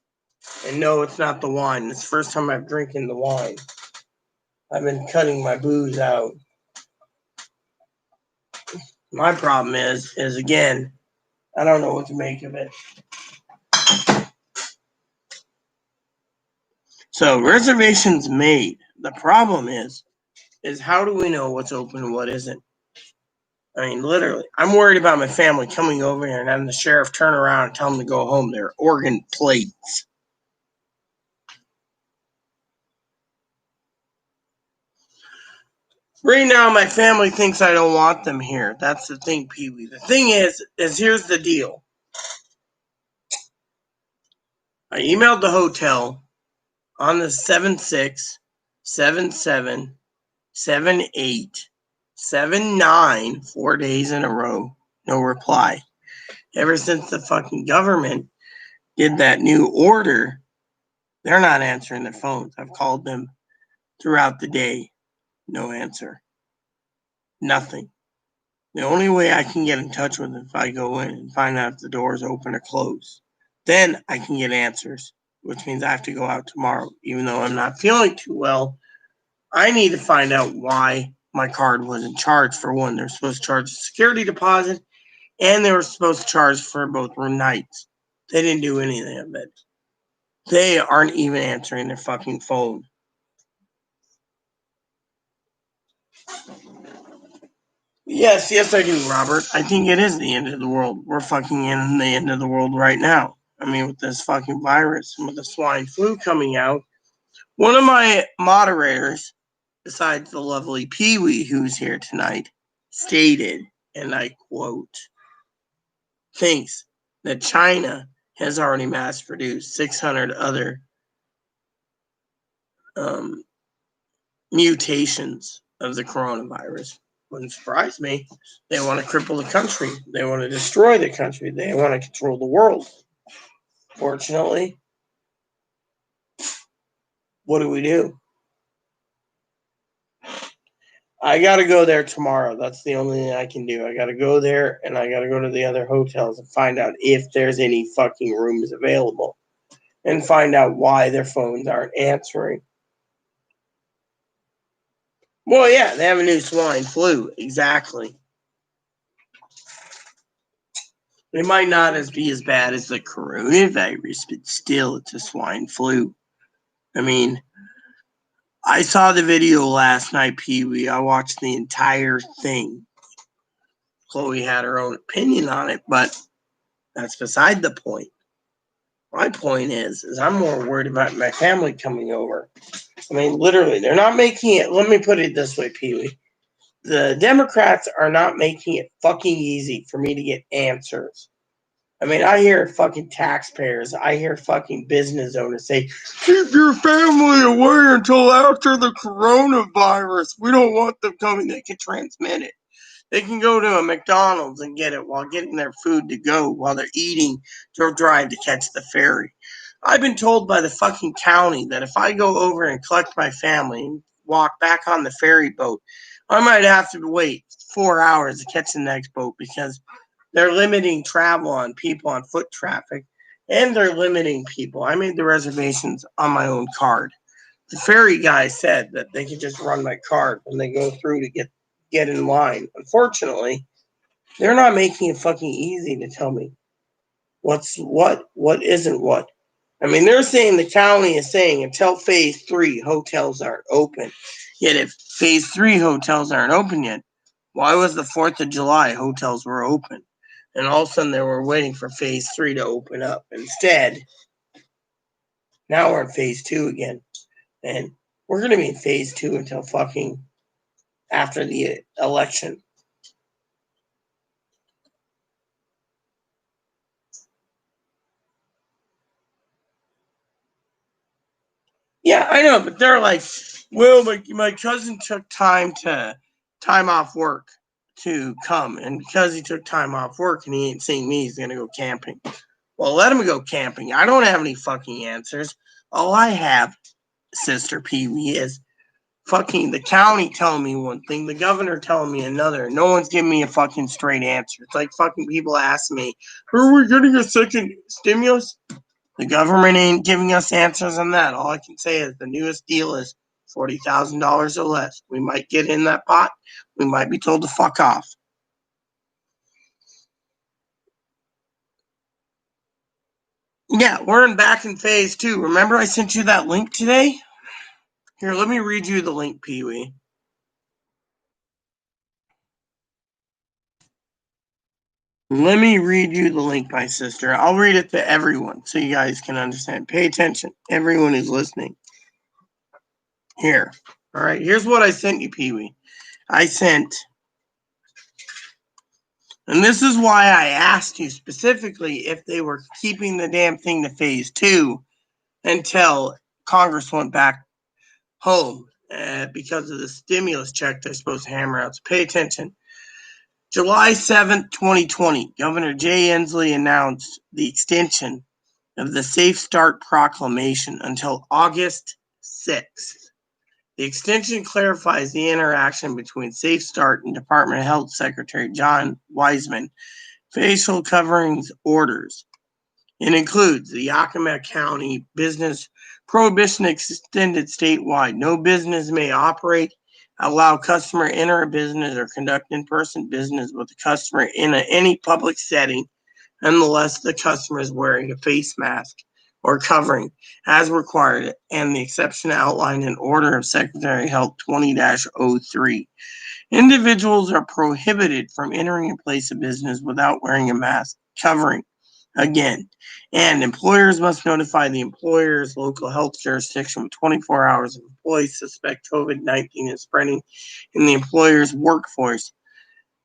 And no, it's not the wine. It's the first time I'm drinking the wine. I've been cutting my booze out. My problem is again, I don't know what to make of it. So reservations made. The problem is how do we know what's open and what isn't? I mean, literally, I'm worried about my family coming over here and having the sheriff turn around and tell them to go home. They're organ plates. Right now, my family thinks I don't want them here. That's the thing, Pee-wee. The thing is here's the deal. I emailed the hotel on the 7-6 777879 4 days in a row. No reply. Ever since the fucking government did that new order, they're not answering their phones. I've called them throughout the day. No answer. Nothing. The only way I can get in touch with them is if I go in and find out if the door is open or closed. Then I can get answers, which means I have to go out tomorrow. Even though I'm not feeling too well, I need to find out why my card wasn't charged. For one, they're supposed to charge a security deposit, and they were supposed to charge for both room nights. They didn't do anything of it. They aren't even answering their fucking phone. Yes, I do, Robert. I think it is the end of the world. We're fucking in the end of the world right now. I mean, with this fucking virus and with the swine flu coming out. One of my moderators, besides the lovely Pee Wee, who's here tonight, stated, and I quote, thinks that China has already mass produced 600 other mutations of the coronavirus. Wouldn't surprise me. They want to cripple the country. They want to destroy the country. They want to control the world. Fortunately, what do? I got to go there tomorrow. That's the only thing I can do. I got to go there, and I got to go to the other hotels and find out if there's any fucking rooms available and find out why their phones aren't answering. Well, yeah, they have a new swine flu. Exactly. It might not be as bad as the coronavirus, but still, it's a swine flu. I mean, I saw the video last night, Pee Wee. I watched the entire thing. Chloe had her own opinion on it, but that's beside the point. My point is I'm more worried about my family coming over. I mean, literally, they're not making it. Let me put it this way, Pee Wee. The Democrats are not making it fucking easy for me to get answers. I mean, I hear fucking taxpayers. I hear fucking business owners say, keep your family away until after the coronavirus. We don't want them coming. They can transmit it. They can go to a McDonald's and get it while getting their food to go while they're eating or trying to catch the ferry. I've been told by the fucking county that if I go over and collect my family and walk back on the ferry boat, I might have to wait 4 hours to catch the next boat because they're limiting travel on people on foot traffic, and they're limiting people. I made the reservations on my own card. The ferry guy said that they could just run my card when they go through to get in line. Unfortunately, they're not making it fucking easy to tell me what's what isn't what. I mean, they're saying the county is saying until phase 3 hotels aren't open. Yet if phase 3 hotels aren't open yet, why was the 4th of July hotels were open? And all of a sudden they were waiting for phase 3 to open up. Instead, now we're in phase 2 again. And we're going to be in phase 2 until fucking after the election. Yeah, I know, but they're like, well, my cousin took time off work to come, and because he took time off work and he ain't seeing me, he's gonna go camping. Well, let him go camping. I don't have any fucking answers. All I have, Sister Pee Wee, is fucking the county telling me one thing, the governor telling me another. No one's giving me a fucking straight answer. It's like fucking people ask me, are we getting a second stimulus? The government ain't giving us answers on that. All I can say is the newest deal is $40,000 or less. We might get in that pot. We might be told to fuck off. Yeah, we're back in phase 2. Remember I sent you that link today? Here, let me read you the link, Pee Wee. Let me read you the link, my sister. I'll read it to everyone so you guys can understand. Pay attention, everyone who's listening. Here. All right, here's what I sent you, Pee Wee. I sent, and this is why I asked you specifically if they were keeping the damn thing to phase 2 until Congress went back home because of the stimulus check they're supposed to hammer out. So pay attention. July 7th, 2020, Governor Jay Inslee announced the extension of the Safe Start proclamation until August 6th. The extension clarifies the interaction between Safe Start and Department of Health Secretary John Wiseman facial coverings orders. It includes the Yakima County business prohibition extended statewide. No business may operate, allow customer enter a business, or conduct in-person business with the customer in any public setting unless the customer is wearing a face mask or covering as required, and the exception outlined in Order of Secretary of Health 20-03. Individuals are prohibited from entering a place of business without wearing a mask covering. Again, and employers must notify the employer's local health jurisdiction with 24 hours if employees suspect COVID-19 is spreading in the employer's workforce,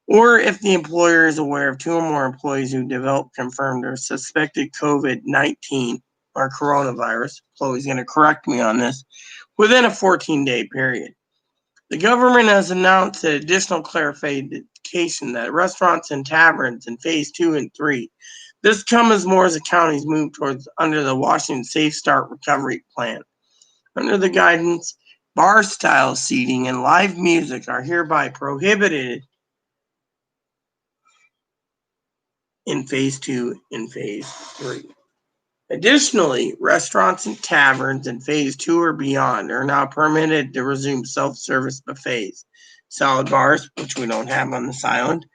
or if the employer is aware of 2 or more employees who developed, confirmed, or suspected COVID-19 or coronavirus. Chloe's going to correct me on this, within a 14-day period. The government has announced an additional clarification that restaurants and taverns in phase 2 and 3. This comes more as the counties move towards under the Washington Safe Start Recovery Plan. Under the guidance, bar-style seating and live music are hereby prohibited in phase 2 and phase 3. Additionally, restaurants and taverns in phase 2 or beyond are now permitted to resume self-service buffets, salad bars, which we don't have on this island,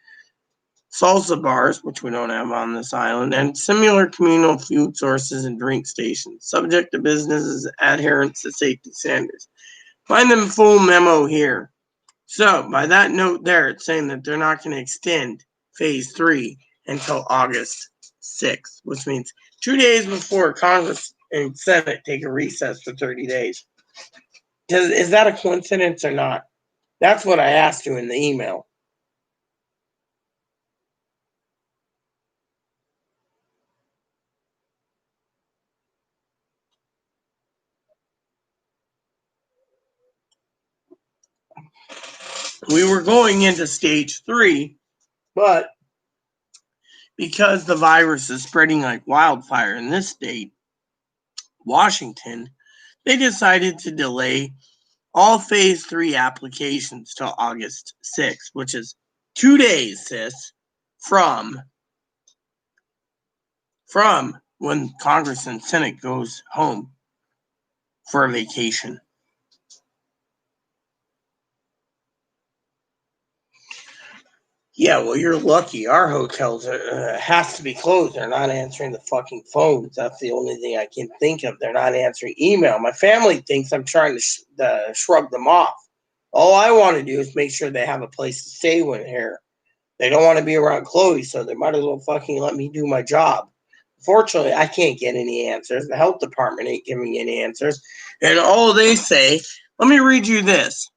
salsa bars, which we don't have on this island, and similar communal food sources and drink stations, subject to businesses' adherence to safety standards. Find the full memo here. So, by that note there, it's saying that they're not going to extend phase 3 until August 6th, which means 2 days before Congress and Senate take a recess for 30 days. Is that a coincidence or not? That's what I asked you in the email. We were going into stage 3, but because the virus is spreading like wildfire in this state, Washington, they decided to delay all phase 3 applications till August 6th, which is 2 days, sis, from when Congress and Senate goes home for a vacation. Yeah, well, you're lucky. Our hotels has to be closed. They're not answering the fucking phones. That's the only thing I can think of. They're not answering email. My family thinks I'm trying to shrug them off. All I want to do is make sure they have a place to stay when here. They don't want to be around Chloe, so they might as well fucking let me do my job. Fortunately, I can't get any answers. The health department ain't giving me any answers. And all they say, let me read you this.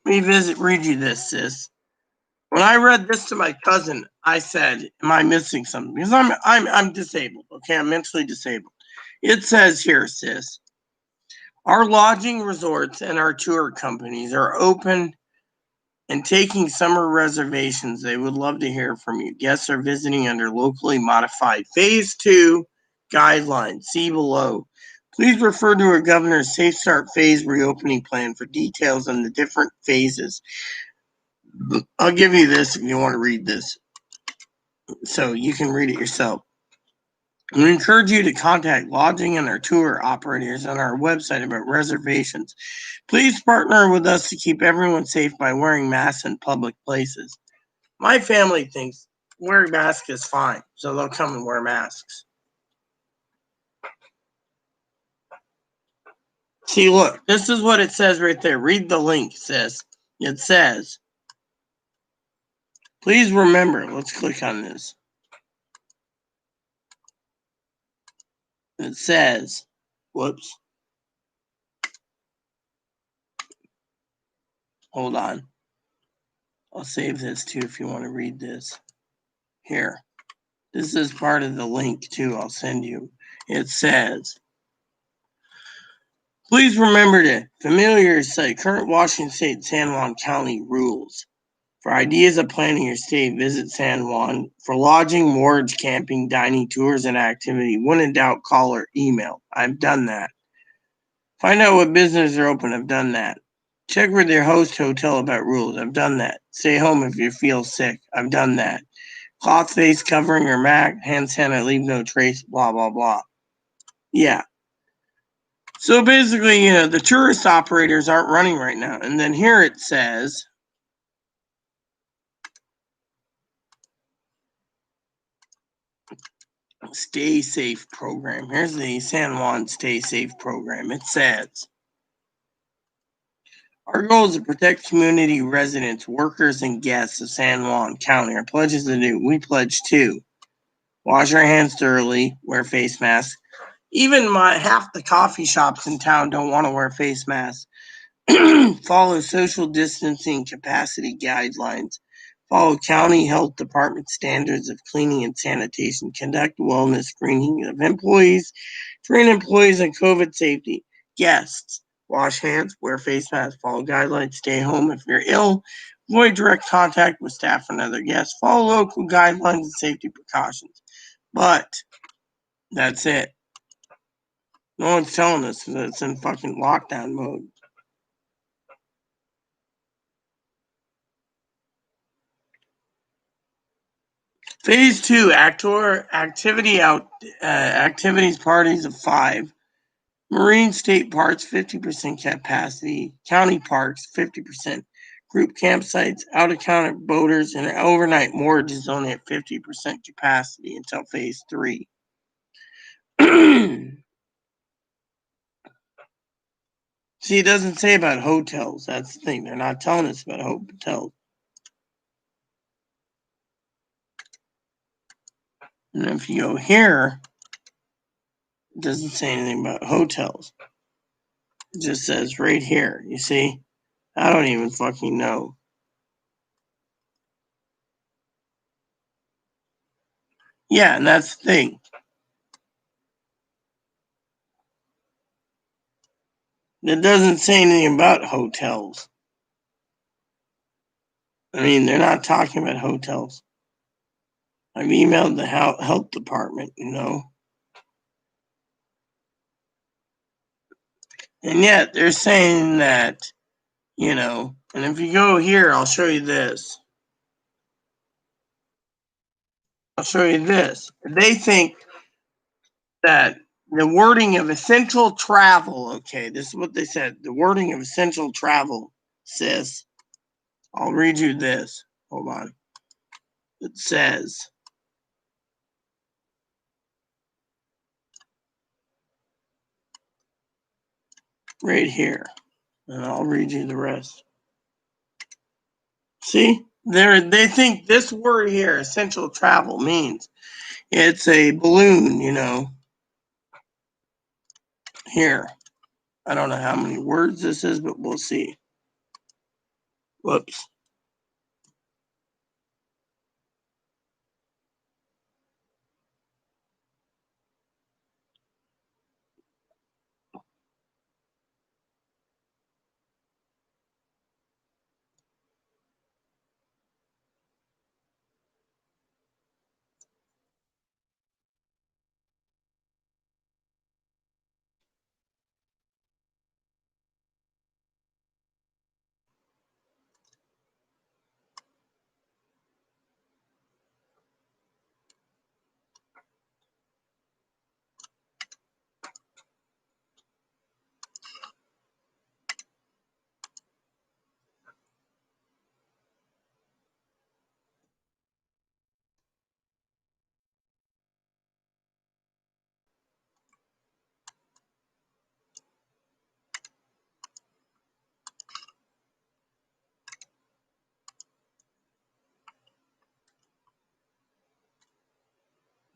Let me read you this, sis. When I read this to my cousin, I said, am I missing something? Because I'm disabled, okay? I'm mentally disabled. It says here, sis, our lodging resorts and our tour companies are open and taking summer reservations. They would love to hear from you. Guests are visiting under locally modified phase 2 guidelines. See below. Please refer to our governor's Safe Start phase reopening plan for details on the different phases. I'll give you this if you want to read this, so you can read it yourself. We encourage you to contact lodging and our tour operators on our website about reservations. Please partner with us to keep everyone safe by wearing masks in public places. My family thinks wearing masks is fine, so they'll come and wear masks. See, look, this is what it says right there. Read the link, sis. It says, please remember, let's click on this. It says, whoops. Hold on. I'll save this too if you want to read this. Here. This is part of the link, too, I'll send you. It says, please remember to familiar site current Washington State San Juan County rules. For ideas of planning your stay, visit San Juan. For lodging, mortgage, camping, dining, tours, and activity, when in doubt, call or email. I've done that. Find out what businesses are open. I've done that. Check with your host hotel about rules. I've done that. Stay home if you feel sick. I've done that. Cloth face covering or mask, hand sanitizer, leave no trace, blah, blah, blah. Yeah. So basically, the tourist operators aren't running right now. And then here it says, Stay Safe program. Here's the San Juan Stay Safe program. It says, our goal is to protect community residents, workers, and guests of San Juan County. Our pledge is to do. We pledge to wash our hands thoroughly, wear face masks. Even half the coffee shops in town don't want to wear face masks. Follow social distancing capacity guidelines. Follow county health department standards of cleaning and sanitation. Conduct wellness screening of employees. Train employees on COVID safety. Guests. Wash hands, wear face masks, follow guidelines, stay home if you're ill, avoid direct contact with staff and other guests, follow local guidelines and safety precautions. But that's it. No one's telling us that it's in fucking lockdown mode. Phase 2, activities parties of 5. Marine state parks, 50% capacity. County parks, 50%. Group campsites, out-of-county boaters, and overnight mortgage is only at 50% capacity until phase 3. See, it doesn't say about hotels. That's the thing. They're not telling us about hotels. And if you go here, it doesn't say anything about hotels. It just says right here. You see? I don't even fucking know. Yeah, and that's the thing. It doesn't say anything about hotels. I mean, they're not talking about hotels. I've emailed the health department, And yet they're saying that, and if you go here, I'll show you this. They think that the wording of essential travel, okay, this is what they said. The wording of essential travel says, I'll read you this. Hold on. It says, right here, and I'll read you the rest. See, they think this word here, essential travel, means it's a balloon, Here, I don't know how many words this is, but we'll see. Whoops.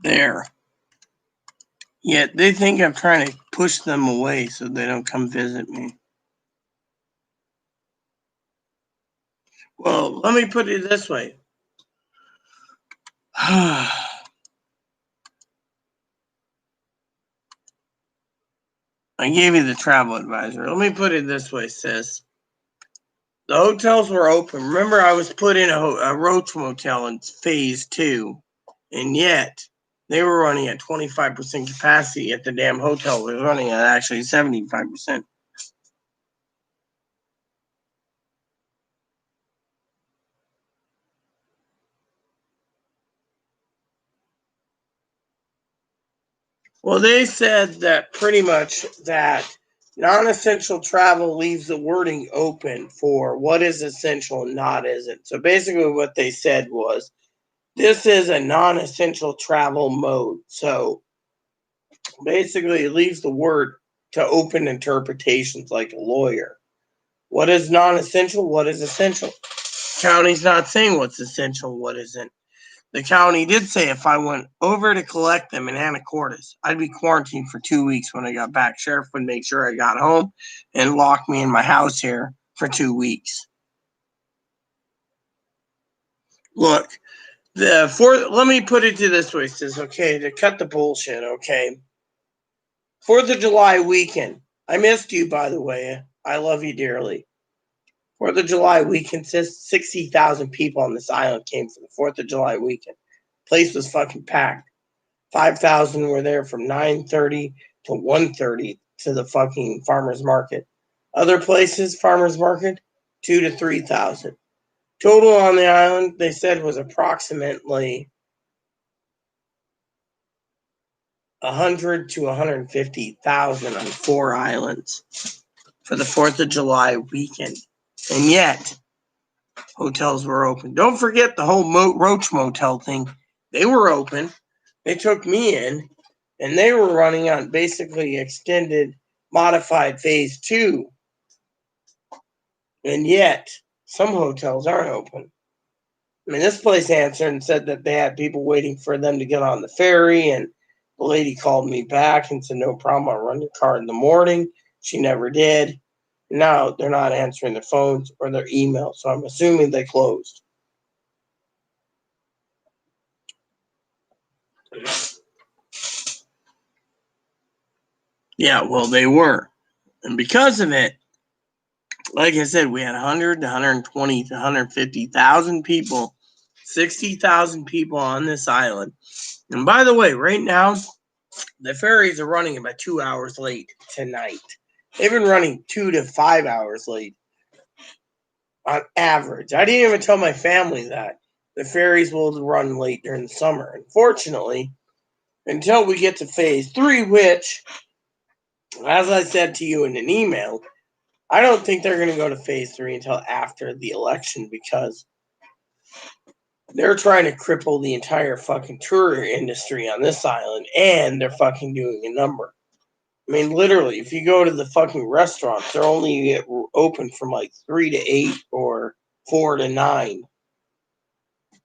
There. Yet they think I'm trying to push them away so they don't come visit me. Well, let me put it this way. I gave you the travel advisory. Let me put it this way, sis. The hotels were open. Remember, I was put in a Roach Motel in phase 2, and yet they were running at 25% capacity at the damn hotel. It was running at actually 75%. Well, they said that pretty much that non-essential travel leaves the wording open for what is essential and not isn't. So basically what they said was, this is a non-essential travel mode. So basically it leaves the word to open interpretations like a lawyer. What is non-essential? What is essential? County's not saying what's essential, what isn't. The county did say if I went over to collect them in Anacortes, I'd be quarantined for 2 weeks when I got back. Sheriff would make sure I got home and lock me in my house here for 2 weeks. Look, let me put it to this way, sis, okay, to cut the bullshit, okay? 4th of July weekend. I missed you, by the way. I love you dearly. 4th of July weekend, sis, 60,000 people on this island came for the 4th of July weekend. Place was fucking packed. 5,000 were there from 9:30 to 1:30 to the fucking farmer's market. Other places, farmer's market, 2,000 to 3,000. Total on the island, they said, was approximately 100 to 150,000 on 4 islands for the 4th of July weekend. And yet, hotels were open. Don't forget the whole Roach Motel thing. They were open. They took me in, and they were running on basically extended, modified phase 2. And yet, some hotels aren't open. I mean, this place answered and said that they had people waiting for them to get on the ferry, and the lady called me back and said, no problem, I'll run your car in the morning. She never did. Now they're not answering their phones or their emails, so I'm assuming they closed. Yeah, well, they were. And because of it, like I said, we had 100 to 120 to 150,000 people, 60,000 people on this island. And by the way, right now, the ferries are running about 2 hours late tonight. They've been running 2 to 5 hours late on average. I didn't even tell my family that. The ferries will run late during the summer. Unfortunately, until we get to phase 3, which, as I said to you in an email, I don't think they're going to go to phase 3 until after the election because they're trying to cripple the entire fucking tour industry on this island, and they're fucking doing a number. I mean, literally, if you go to the fucking restaurants, they're only open from like 3 to 8 or 4 to 9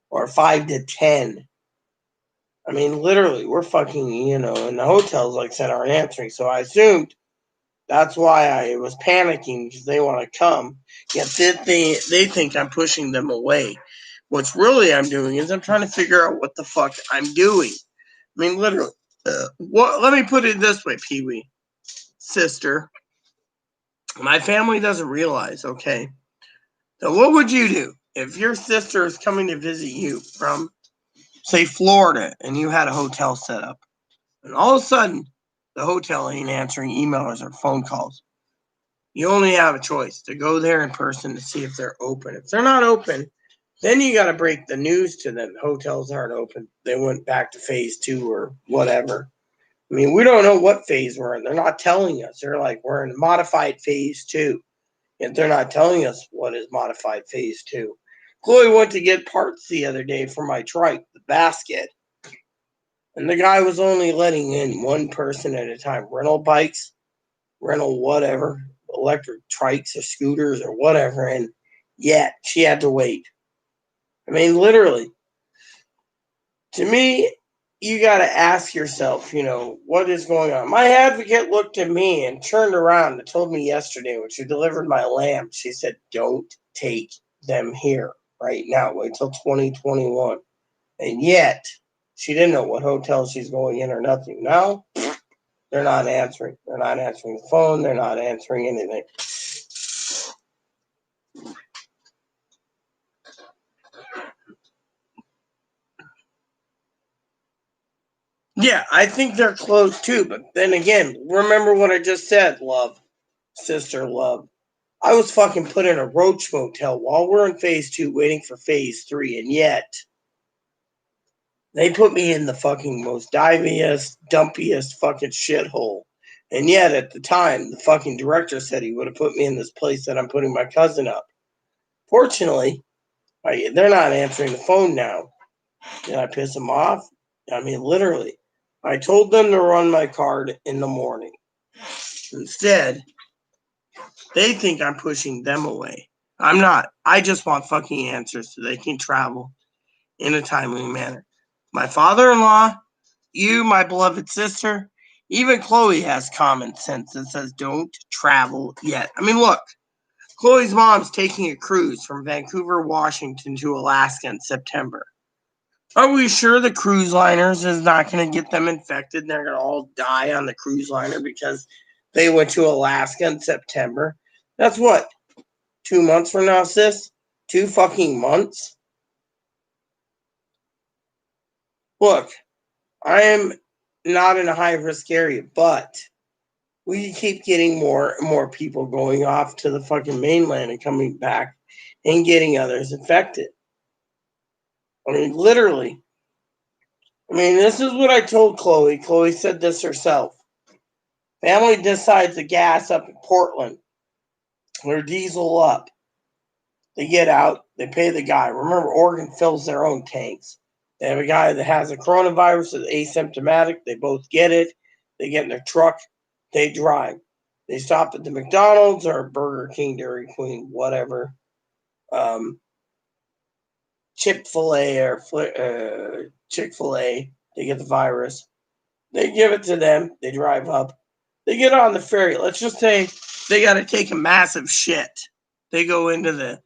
or 5 to 10. I mean, literally, we're fucking, and the hotels, like I said, aren't answering. So I assumed that's why I was panicking because they want to come. Yet they think I'm pushing them away. What's really I'm doing is I'm trying to figure out what the fuck I'm doing. I mean, literally. Let me put it this way, Pee-wee. Sister. My family doesn't realize, okay? So what would you do if your sister is coming to visit you from, say, Florida, and you had a hotel set up, and all of a sudden the hotel ain't answering emails or phone calls? You only have a choice to go there in person to see if they're open. If they're not open, then you got to break the news to them. Hotels aren't open. They went back to phase 2 or whatever. I mean, we don't know what phase we're in. They're not telling us. They're like, we're in modified phase 2. And they're not telling us what is modified phase 2. Chloe went to get parts the other day for my trike, the basket. And the guy was only letting in one person at a time. Rental bikes, rental whatever, electric trikes or scooters or whatever. And yet she had to wait. I mean, literally. To me, you got to ask yourself, what is going on? My advocate looked at me and turned around and told me yesterday when she delivered my lamb, she said, don't take them here right now. Wait till 2021. And yet, she didn't know what hotel she's going in or nothing. Now, They're not answering. They're not answering the phone. They're not answering anything. Yeah, I think they're closed too. But then again, remember what I just said, love, sister, love. I was fucking put in a roach motel while we're in phase 2 waiting for phase 3. And yet, they put me in the fucking most diviest, dumpiest fucking shithole. And yet, at the time, the fucking director said he would have put me in this place that I'm putting my cousin up. Fortunately, they're not answering the phone now. Did I piss them off? I mean, literally. I told them to run my card in the morning. Instead, they think I'm pushing them away. I'm not. I just want fucking answers so they can travel in a timely manner. My father-in-law, you, my beloved sister, even Chloe has common sense that says don't travel yet. I mean, look, Chloe's mom's taking a cruise from Vancouver, Washington to Alaska in September. Are we sure the cruise liners is not going to get them infected and they're going to all die on the cruise liner because they went to Alaska in September? That's what? 2 months from now, sis? 2 fucking months? Look, I am not in a high risk area, but we keep getting more and more people going off to the fucking mainland and coming back and getting others infected. I mean, literally. I mean, this is what I told Chloe. Chloe said this herself. Family decides to gas up in Portland. Their diesel up. They get out. They pay the guy. Remember, Oregon fills their own tanks. They have a guy that has a coronavirus that's asymptomatic. They both get it. They get in their truck. They drive. They stop at the McDonald's or Burger King, Dairy Queen, whatever. Chick-fil-A or Chick-fil-A. They get the virus. They give it to them. They drive up. They get on the ferry. Let's just say they got to take a massive shit. They go into the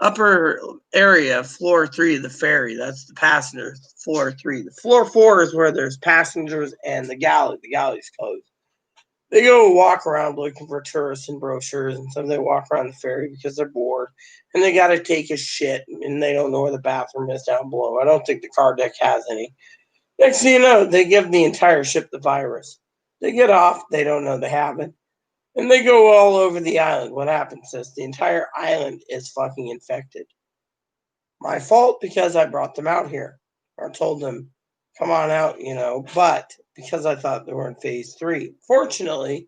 upper area, floor 3 of the ferry. That's the passengers, floor 3. The floor 4 is where there's passengers and the galley. The galley's closed. They go walk around looking for tourists and brochures, and some they walk around the ferry because they're bored and they got to take a shit and they don't know where the bathroom is down below. I don't think the car deck has any. Next thing you know, they give the entire ship the virus. They get off, they don't know they have it, and they go all over the island. What happens is the entire island is fucking infected. My fault because I brought them out here or told them, come on out, but because I thought they were in phase 3. Fortunately,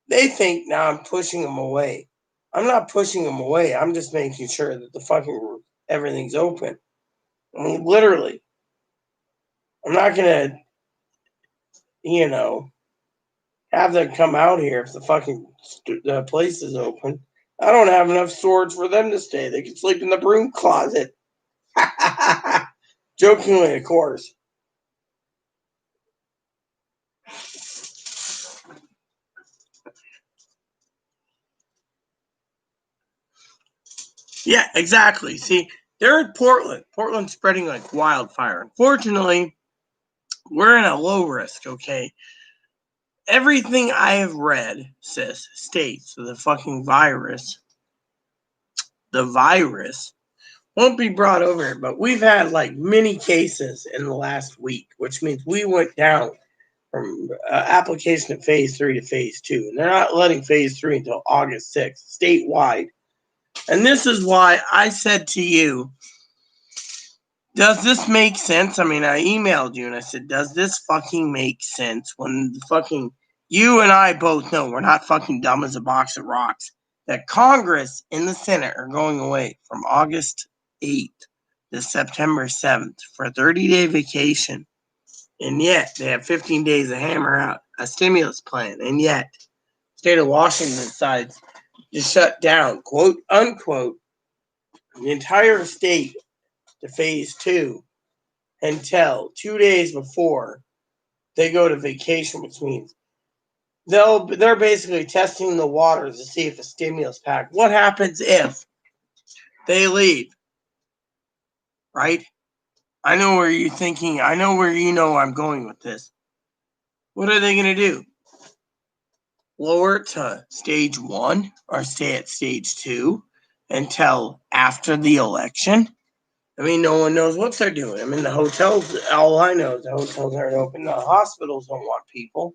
they think now I'm pushing them away. I'm not pushing them away. I'm just making sure that the fucking everything's open. I mean, literally. I'm not going to, have them come out here if the fucking place is open. I don't have enough storage for them to stay. They can sleep in the broom closet. Jokingly, of course. Yeah, exactly. See, they're in Portland. Portland's spreading like wildfire. Unfortunately, we're in a low risk, okay? Everything I have read, sis, states that the virus won't be brought over here, but we've had like many cases in the last week, which means we went down from application of phase 3 to phase 2, and they're not letting phase 3 until August 6th, statewide. And this is why I said to you, does this make sense? I mean, I emailed you and I said, does this fucking make sense when fucking you and I both know we're not fucking dumb as a box of rocks, that Congress and the Senate are going away from August 8th to September 7th for a 30-day vacation. And yet they have 15 days to hammer out a stimulus plan. And yet state of Washington decides to shut down, quote unquote, the entire state to phase 2 until 2 days before they go to vacation, which means they're basically testing the waters to see if a stimulus pack. What happens if they leave? Right? I know where you're thinking. I know where I'm going with this. What are they going to do? Lower it to stage 1 or stay at stage 2 until after the election? I mean, no one knows what they're doing. I mean, the hotels, all I know is the hotels aren't open. The hospitals don't want people.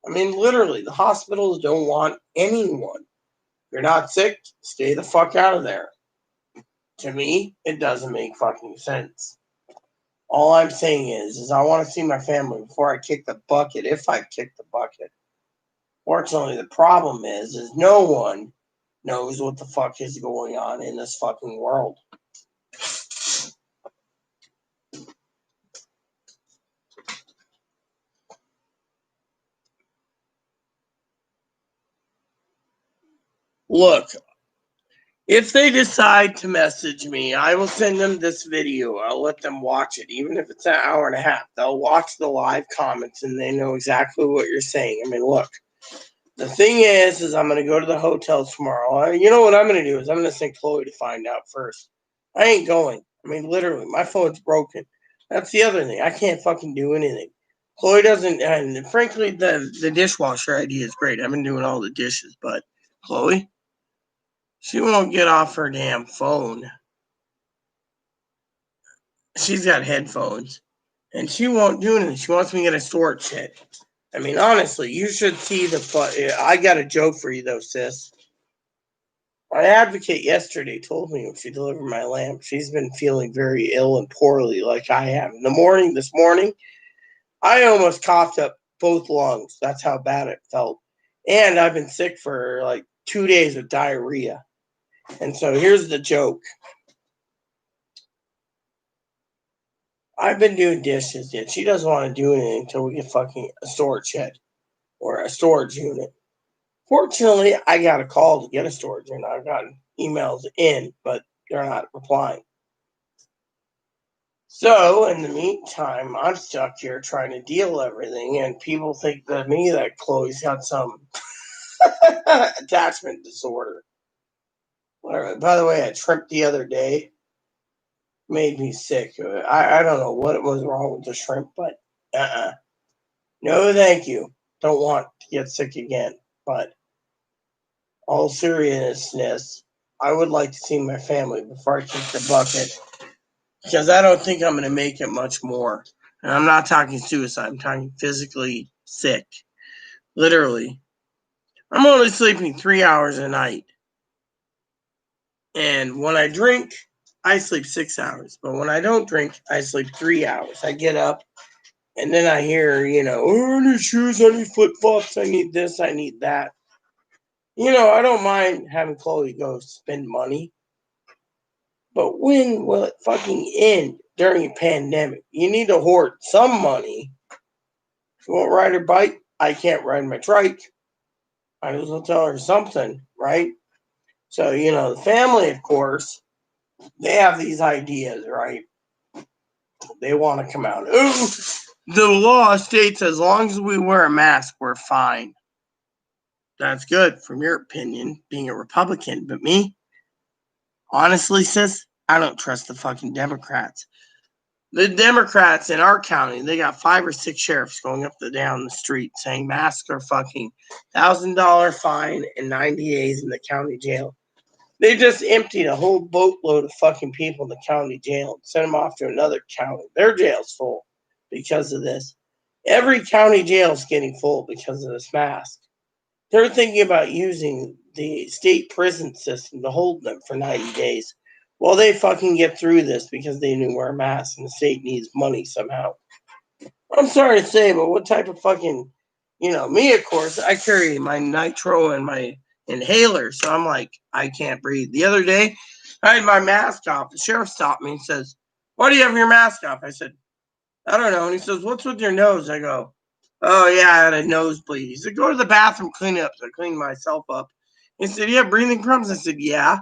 I mean, literally, the hospitals don't want anyone. If you're not sick, stay the fuck out of there. To me, it doesn't make fucking sense. All I'm saying is I want to see my family before I kick the bucket, if I kick the bucket. Fortunately, the problem is no one knows what the fuck is going on in this fucking world. Look, if they decide to message me, I will send them this video. I'll let them watch it, even if it's an hour and a half. They'll watch the live comments and they know exactly what you're saying. I mean, look, the thing is I'm going to go to the hotel tomorrow. You know what I'm going to do is I'm going to send Chloe to find out first. I ain't going. I mean, literally, my phone's broken. That's the other thing. I can't fucking do anything. Chloe doesn't, and frankly, the dishwasher idea is great. I've been doing all the dishes, but Chloe, she won't get off her damn phone. She's got headphones, and she won't do anything. She wants me to get a storage shed. I mean, honestly, you should see I got a joke for you, though, sis. My advocate yesterday told me when she delivered my lamp, she's been feeling very ill and poorly, like I have. This morning, I almost coughed up both lungs. That's how bad it felt. And I've been sick for like 2 days with diarrhea. And so here's the joke. I've been doing dishes, yet she doesn't want to do anything until we get fucking a storage shed or a storage unit. Fortunately, I got a call to get a storage unit. I've gotten emails in, but they're not replying. So, in the meantime, I'm stuck here trying to deal everything, and people think that Chloe's got some attachment disorder. Whatever. By the way, I tripped the other day. Made me sick. I don't know what was wrong with the shrimp, but no, thank you. Don't want to get sick again. But all seriousness, I would like to see my family before I kick the bucket, because I don't think I'm going to make it much more. And I'm not talking suicide. I'm talking physically sick. Literally. I'm only sleeping 3 hours a night. And when I drink, I sleep 6 hours. But when I don't drink, I sleep 3 hours. I get up, and then I hear, oh, I need shoes, I need flip-flops, I need this, I need that. I don't mind having Chloe go spend money. But when will it fucking end during a pandemic? You need to hoard some money. If you won't ride her bike, I can't ride my trike. I as well tell her something, right? So, the family, of course, they have these ideas, right? They want to come out. Ooh, the law states as long as we wear a mask, we're fine. That's good from your opinion, being a Republican. But me, honestly, sis, I don't trust the fucking Democrats. The Democrats in our county, they got 5 or 6 sheriffs going up down the street saying masks are fucking $1,000 fine and 90 days in the county jail. They just emptied a whole boatload of fucking people in the county jail and sent them off to another county. Their jail's full because of this. Every county jail is getting full because of this mask. They're thinking about using the state prison system to hold them for 90 days. Well, they fucking get through this because they didn't wear masks and the state needs money somehow. I'm sorry to say, but what type of fucking, me, of course, I carry my nitro and my inhaler, so I'm like, I can't breathe. The other day, I had my mask off. The sheriff stopped me and says, "Why do you have your mask off?" I said, "I don't know." And he says, "What's with your nose?" I go, "Oh, yeah, I had a nosebleed." He said, "Go to the bathroom, clean it up." So I cleaned myself up. He said, "You have breathing problems?" I said, "Yeah.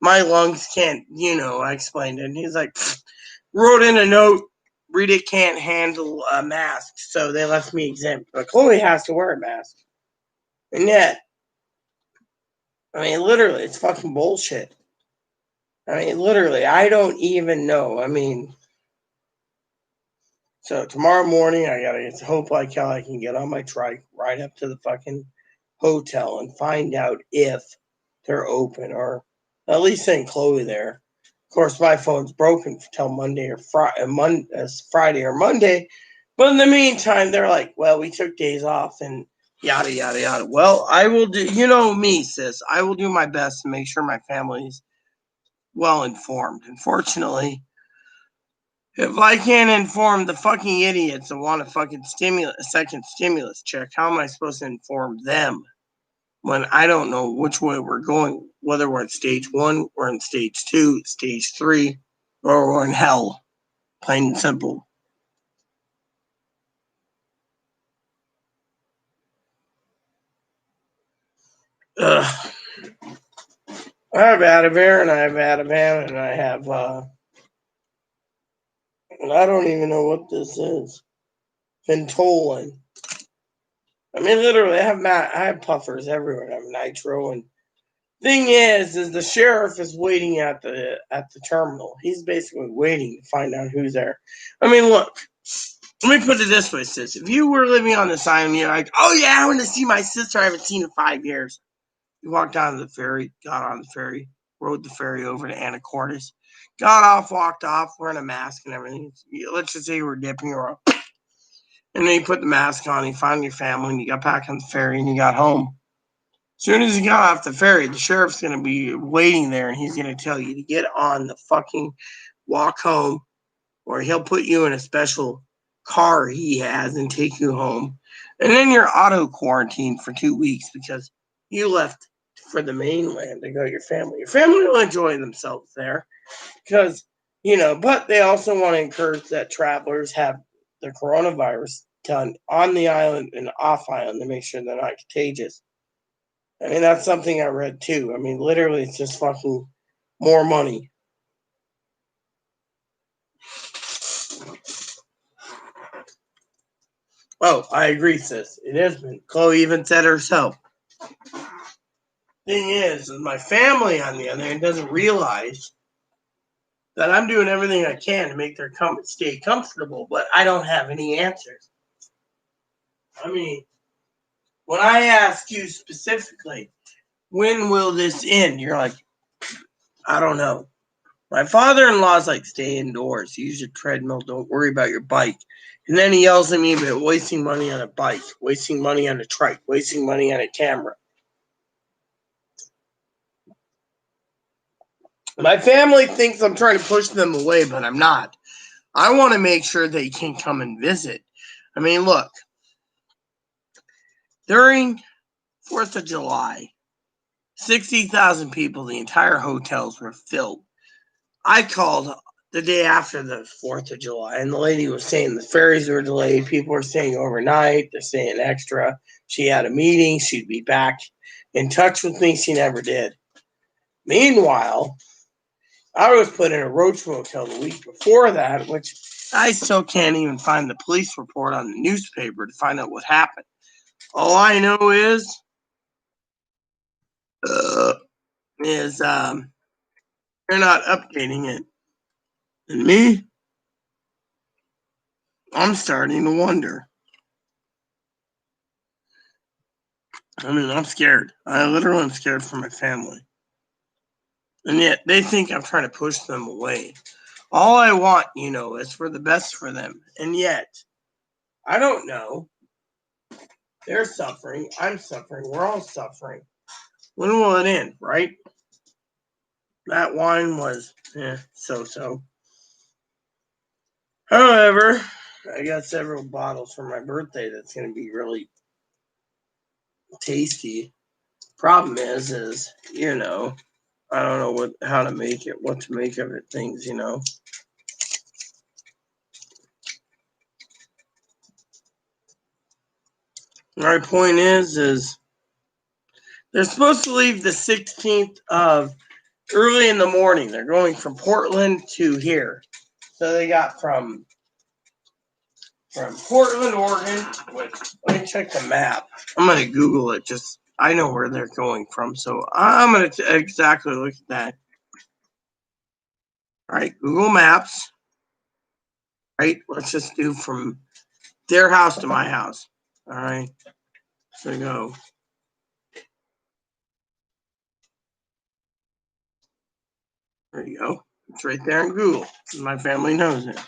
My lungs can't, I explained it. And he's like, wrote in a note, Rita can't handle a mask, so they left me exempt. But Chloe has to wear a mask. And yet, I mean, literally, it's fucking bullshit. I mean, literally, I don't even know. I mean, So tomorrow morning, I gotta hope like hell I can get on my trike, ride up to the fucking hotel, and find out if they're open, or at least send Chloe there. Of course, my phone's broken till Monday or Friday or Monday. But in the meantime, they're like, well, we took days off and yada, yada, yada. Well, I will do, you know me, sis. I will do my best to make sure my family's well informed. Unfortunately, if I can't inform the fucking idiots that want a fucking second stimulus check, how am I supposed to inform them when I don't know which way we're going, whether we're in stage 1, we're in stage 2, stage 3, or we're in hell, plain and simple. Ugh. I have Adavir and I have Ativan and I have, and I don't even know what this is. Ventolin. I mean, literally, I have puffers everywhere. I have nitro, and thing is the sheriff is waiting at the terminal. He's basically waiting to find out who's there. I mean, look, let me put it this way, sis. If you were living on this island, you're like, oh yeah, I want to see my sister I haven't seen in 5 years. You walked down to the ferry, got on the ferry, rode the ferry over to Anacortes, got off, walked off, wearing a mask and everything. Let's just say you were dipping your oar. And then you put the mask on, you found your family, and you got back on the ferry, and you got home. As soon as you got off the ferry, the sheriff's going to be waiting there, and he's going to tell you to get on the fucking walk home, or he'll put you in a special car he has and take you home. And then you're auto quarantined for 2 weeks because you left for the mainland to go to your family. Your family will enjoy themselves there because, but they also want to encourage that travelers have the coronavirus done on the island and off island to make sure they're not contagious. I mean, that's something I read too. I mean, literally, it's just fucking more money. Oh, I agree, sis. It has been. Chloe even said herself. Thing is, my family, on the other hand, doesn't realize that I'm doing everything I can to make their stay comfortable, but I don't have any answers. I mean, when I ask you specifically, when will this end? You're like, I don't know. My father-in-law's like, stay indoors, use your treadmill, don't worry about your bike. And then he yells at me about wasting money on a bike, wasting money on a trike, wasting money on a camera. My family thinks I'm trying to push them away, but I'm not. I want to make sure they can come and visit. I mean, look, during 4th of July, 60,000 people, the entire hotels were filled. I called the day after the 4th of July, and the lady was saying the ferries were delayed. People were staying overnight. They're staying extra. She had a meeting. She'd be back in touch with me. She never did. Meanwhile, I was put in a roach motel the week before that, which I still can't even find the police report on the newspaper to find out what happened. All I know is they're not updating it. And me, I'm starting to wonder. I mean, I'm scared. I literally am scared for my family. And yet they think I'm trying to push them away. All I want, is for the best for them. And yet, I don't know. They're suffering. I'm suffering. We're all suffering. When will it end, right? That wine was so-so. However, I got several bottles for my birthday that's going to be really tasty. Problem is, I don't know what to make of it, things, My point is they're supposed to leave the 16th of early in the morning. They're going from Portland to here. So they got from Portland, Oregon. Wait, let me check the map. I'm going to Google it. Just I know where they're going from. So I'm going to exactly look at that. All right, Google Maps. right? Let's just do from their house to my house. All right. So go. There you go. It's right there in Google. My family knows it.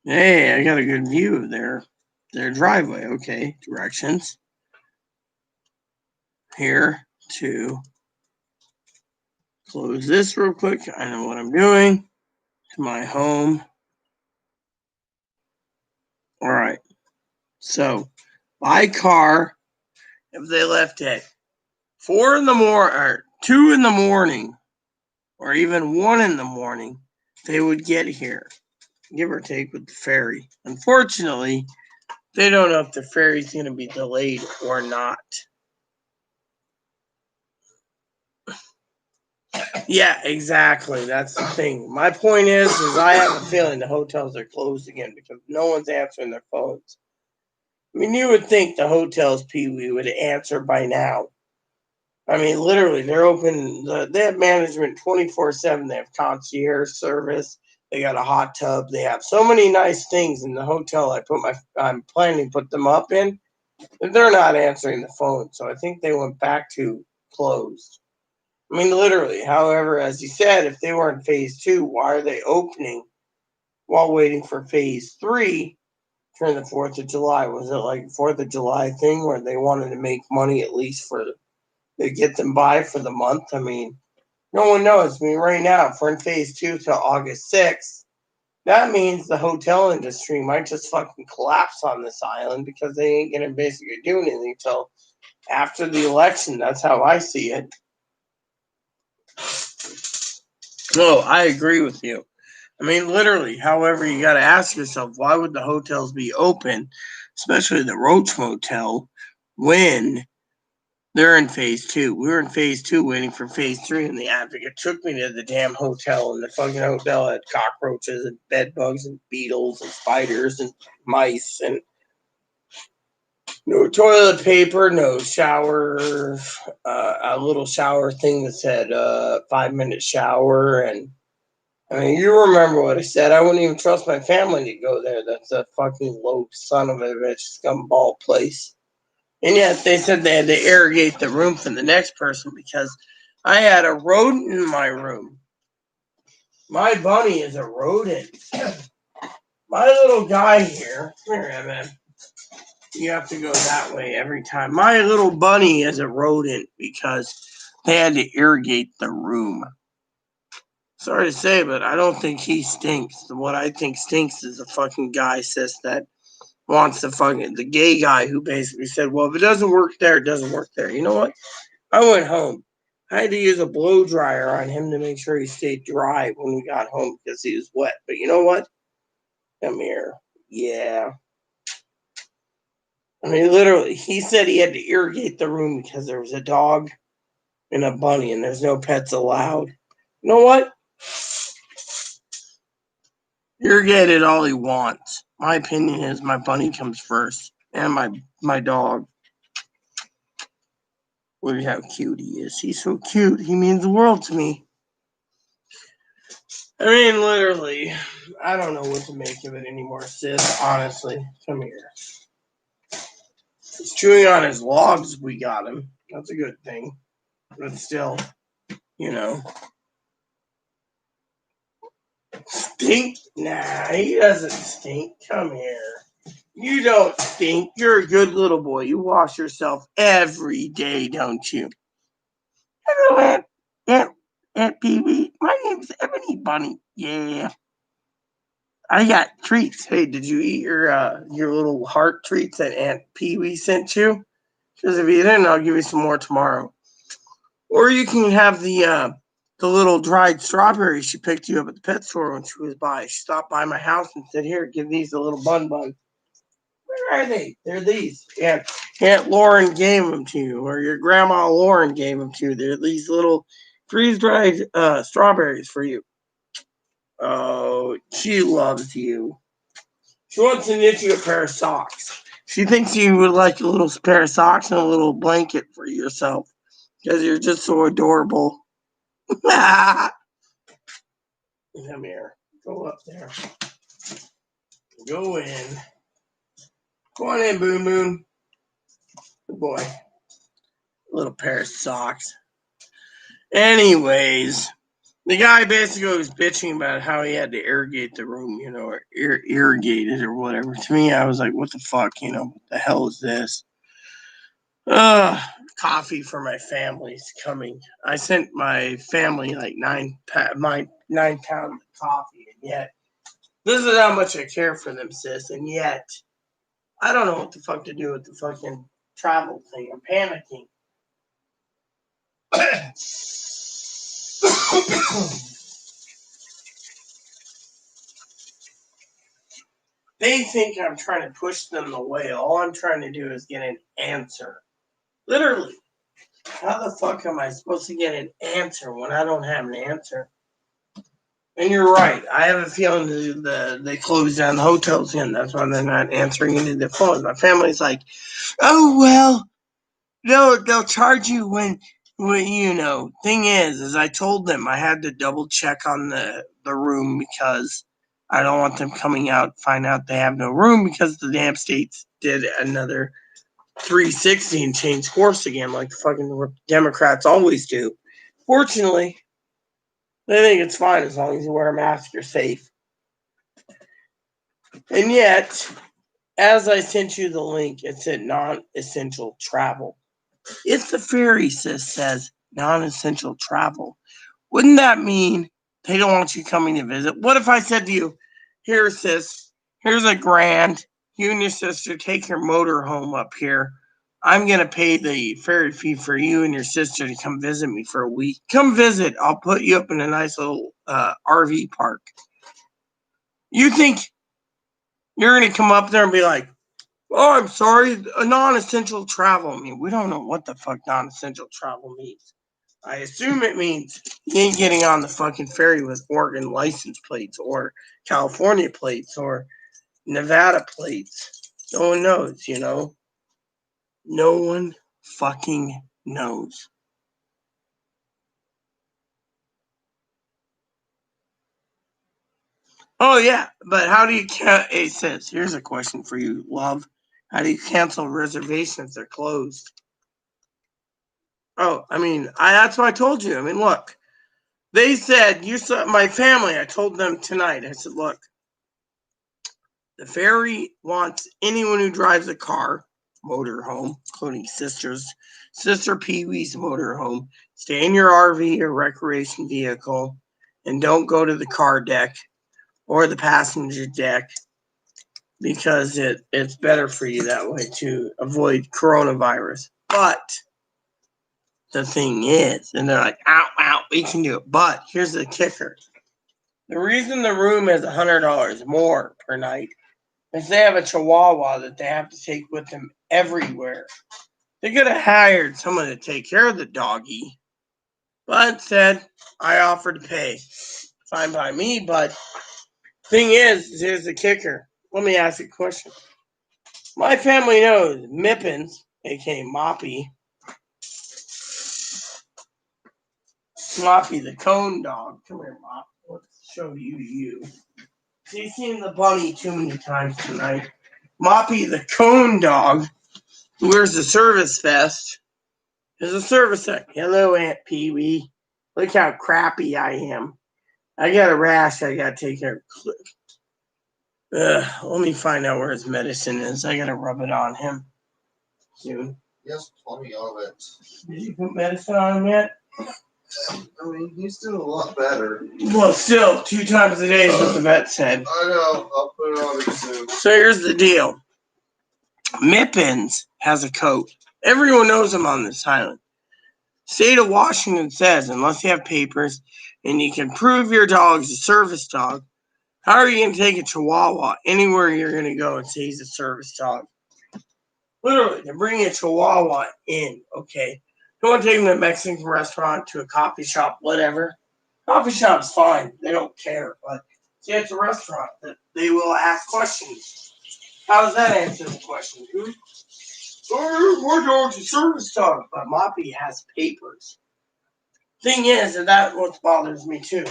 Hey, I got a good view of their driveway. Okay, directions. Here to close this real quick. I know what I'm doing. To my home. All right. So by car, if they left at 4 in the morning or 2 in the morning, or even 1 in the morning, they would get here, give or take, with the ferry. Unfortunately, they don't know if the ferry's going to be delayed or not. Yeah, exactly. That's the thing. My point is I have a feeling the hotels are closed again because no one's answering their phones. I mean, you would think the hotels, Pee-wee, would answer by now. I mean, literally, they're open. They have management 24/7. They have concierge service. They got a hot tub. They have so many nice things in the hotel. I'm planning to put them up in. They're not answering the phone, so I think they went back to closed. I mean, literally. However, as you said, if they were in phase 2, why are they opening while waiting for phase 3 during the 4th of July? Was it like 4th of July thing where they wanted to make money at least for they get them by for the month? I mean, no one knows. I mean, right now, if we're in phase 2 till August 6th, that means the hotel industry might just fucking collapse on this island because they ain't gonna basically do anything until after the election. That's how I see it. No, I agree with you. I mean, literally, however, you got to ask yourself, why would the hotels be open, especially the Roach Motel, when they're in phase 2? We were in phase 2 waiting for phase 3, and the Advocate took me to the damn hotel, and the fucking hotel had cockroaches and bed bugs and beetles and spiders and mice and no toilet paper, no shower, a little shower thing that said 5-minute shower. And I mean, you remember what I said. I wouldn't even trust my family to go there. That's a fucking low son of a bitch scumball place. And yet they said they had to irrigate the room for the next person because I had a rodent in my room. My bunny is a rodent. My little guy here, come here, man. You have to go that way every time. My little bunny is a rodent because they had to irrigate the room. Sorry to say, but I don't think he stinks. What I think stinks is the fucking guy sis that wants the gay guy who basically said, well, if it doesn't work there, it doesn't work there. You know what? I went home. I had to use a blow dryer on him to make sure he stayed dry when we got home because he was wet. But you know what? Come here. Yeah. I mean, literally, he said he had to irrigate the room because there was a dog and a bunny and there's no pets allowed. You know what? Irrigate it all he wants. My opinion is my bunny comes first and my dog. Look at how cute he is. He's so cute. He means the world to me. I mean, literally, I don't know what to make of it anymore, sis. Honestly, come here. He's chewing on his logs we got him. That's a good thing. But still, you know. Stink? Nah, he doesn't stink. Come here. You don't stink. You're a good little boy. You wash yourself every day, don't you? Hello, Aunt Pee-wee. My name's Ebony Bunny. Yeah. I got treats. Hey, did you eat your little heart treats that Aunt Pee-wee sent you? Because if you didn't, I'll give you some more tomorrow. Or you can have the little dried strawberries she picked you up at the pet store when she was by. She stopped by my house and said, "Here, give these a little bun." Where are they? They're these. Aunt Lauren gave them to you, or your grandma Lauren gave them to you. They're these little freeze-dried strawberries for you. Oh, she loves you. She wants to knit you a pair of socks. She thinks you would like a little pair of socks and a little blanket for yourself because you're just so adorable. Come here. Go up there. Go in. Go on in, Boon Boon. Good boy. Little pair of socks. Anyways, the guy basically was bitching about how he had to irrigate the room, or irrigate it or whatever. To me, I was like, what the fuck, what the hell is this? Coffee for my family's coming. I sent my family like 9 pounds of coffee, and yet this is how much I care for them, sis. And yet I don't know what the fuck to do with the fucking travel thing. I'm panicking. They think I'm trying to push them away. All I'm trying to do is get an answer. Literally. How the fuck am I supposed to get an answer when I don't have an answer? And you're right. I have a feeling they closed down the hotels again. That's why they're not answering into their phones. My family's like, oh, well, they'll charge you when Thing is I told them I had to double check on the room because I don't want them coming out, find out they have no room because the damn states did another 360 and changed course again like the fucking Democrats always do. Fortunately, they think it's fine as long as you wear a mask, you're safe. And yet, as I sent you the link, it said non-essential travel. If the ferry says non-essential travel, wouldn't that mean they don't want you coming to visit? What if I said to you, here, sis, here's $1,000. You and your sister take your motor home up here. I'm going to pay the ferry fee for you and your sister to come visit me for a week. Come visit. I'll put you up in a nice little RV park. You think you're going to come up there and be like, oh, I'm sorry, a non-essential travel. I mean, we don't know what the fuck non-essential travel means. I assume it means you ain't getting on the fucking ferry with Oregon license plates or California plates or Nevada plates. No one knows, No one fucking knows. Oh, yeah, but how do you it says, here's a question for you, love. How do you cancel reservations? They're closed. Oh, I mean, that's what I told you. I mean, look, they said, you saw my family. I told them tonight. I said, look, the ferry wants anyone who drives a car, motorhome, including Sister Pee Wee's motorhome, stay in your RV or recreation vehicle and don't go to the car deck or the passenger deck because it's better for you that way to avoid coronavirus. But the thing is, and they're like, ow, we can do it. But here's the kicker. The reason the room is $100 more per night is they have a chihuahua that they have to take with them everywhere. They could have hired someone to take care of the doggy, but said, I offered to pay. Fine by me, but thing is, here's the kicker. Let me ask you a question. My family knows Mippins, aka Moppy the cone dog. Come here, Mop. Let's show you. She's seen the bunny too many times tonight. Moppy the cone dog, who wears the service vest, is a service tech. Hello, Aunt Pee Wee. Look how crappy I am. I got a rash I got to take care of. Let me find out where his medicine is. I got to rub it on him soon. Yes, plenty of it. Did you put medicine on him yet? I mean, he's doing a lot better. Well, still, 2 times a day is what the vet said. I know. I'll put it on him soon. So here's the deal. Mippins has a coat. Everyone knows him on this island. State of Washington says, unless you have papers and you can prove your dog's a service dog, how are you going to take a chihuahua anywhere you're going to go and say he's a service dog? Literally, they're bringing a chihuahua in, okay? You want to take them to a Mexican restaurant, to a coffee shop, whatever. Coffee shop's fine. They don't care. But see, it's a restaurant that they will ask questions. How does that answer the question? Oh, my dog's a service dog. But Moppy has papers. Thing is, and that's what bothers me too.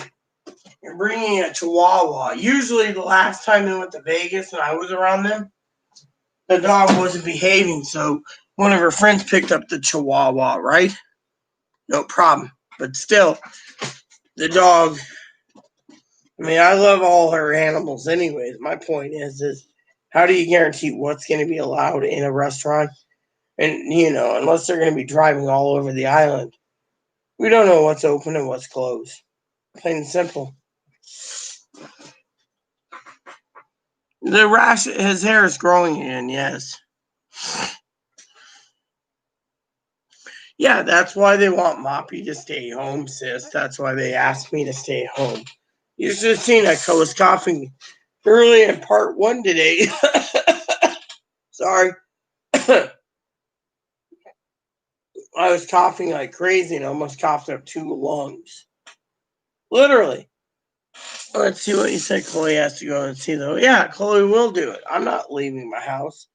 You're bringing a Chihuahua. Usually, the last time they went to Vegas and I was around them, the dog wasn't behaving, so one of her friends picked up the Chihuahua, right? No problem. But still, the dog, I mean, I love all her animals anyways. My point is how do you guarantee what's going to be allowed in a restaurant? And, unless they're going to be driving all over the island, we don't know what's open and what's closed. Plain and simple. The rash, his hair is growing again, yes. Yeah, that's why they want Moppy to stay home, sis. That's why they asked me to stay home. You should have seen I was coughing early in part 1 today. Sorry. I was coughing like crazy and almost coughed up 2 lungs. Literally. Let's see what you said. Chloe has to go and see, though. Yeah, Chloe will do it. I'm not leaving my house.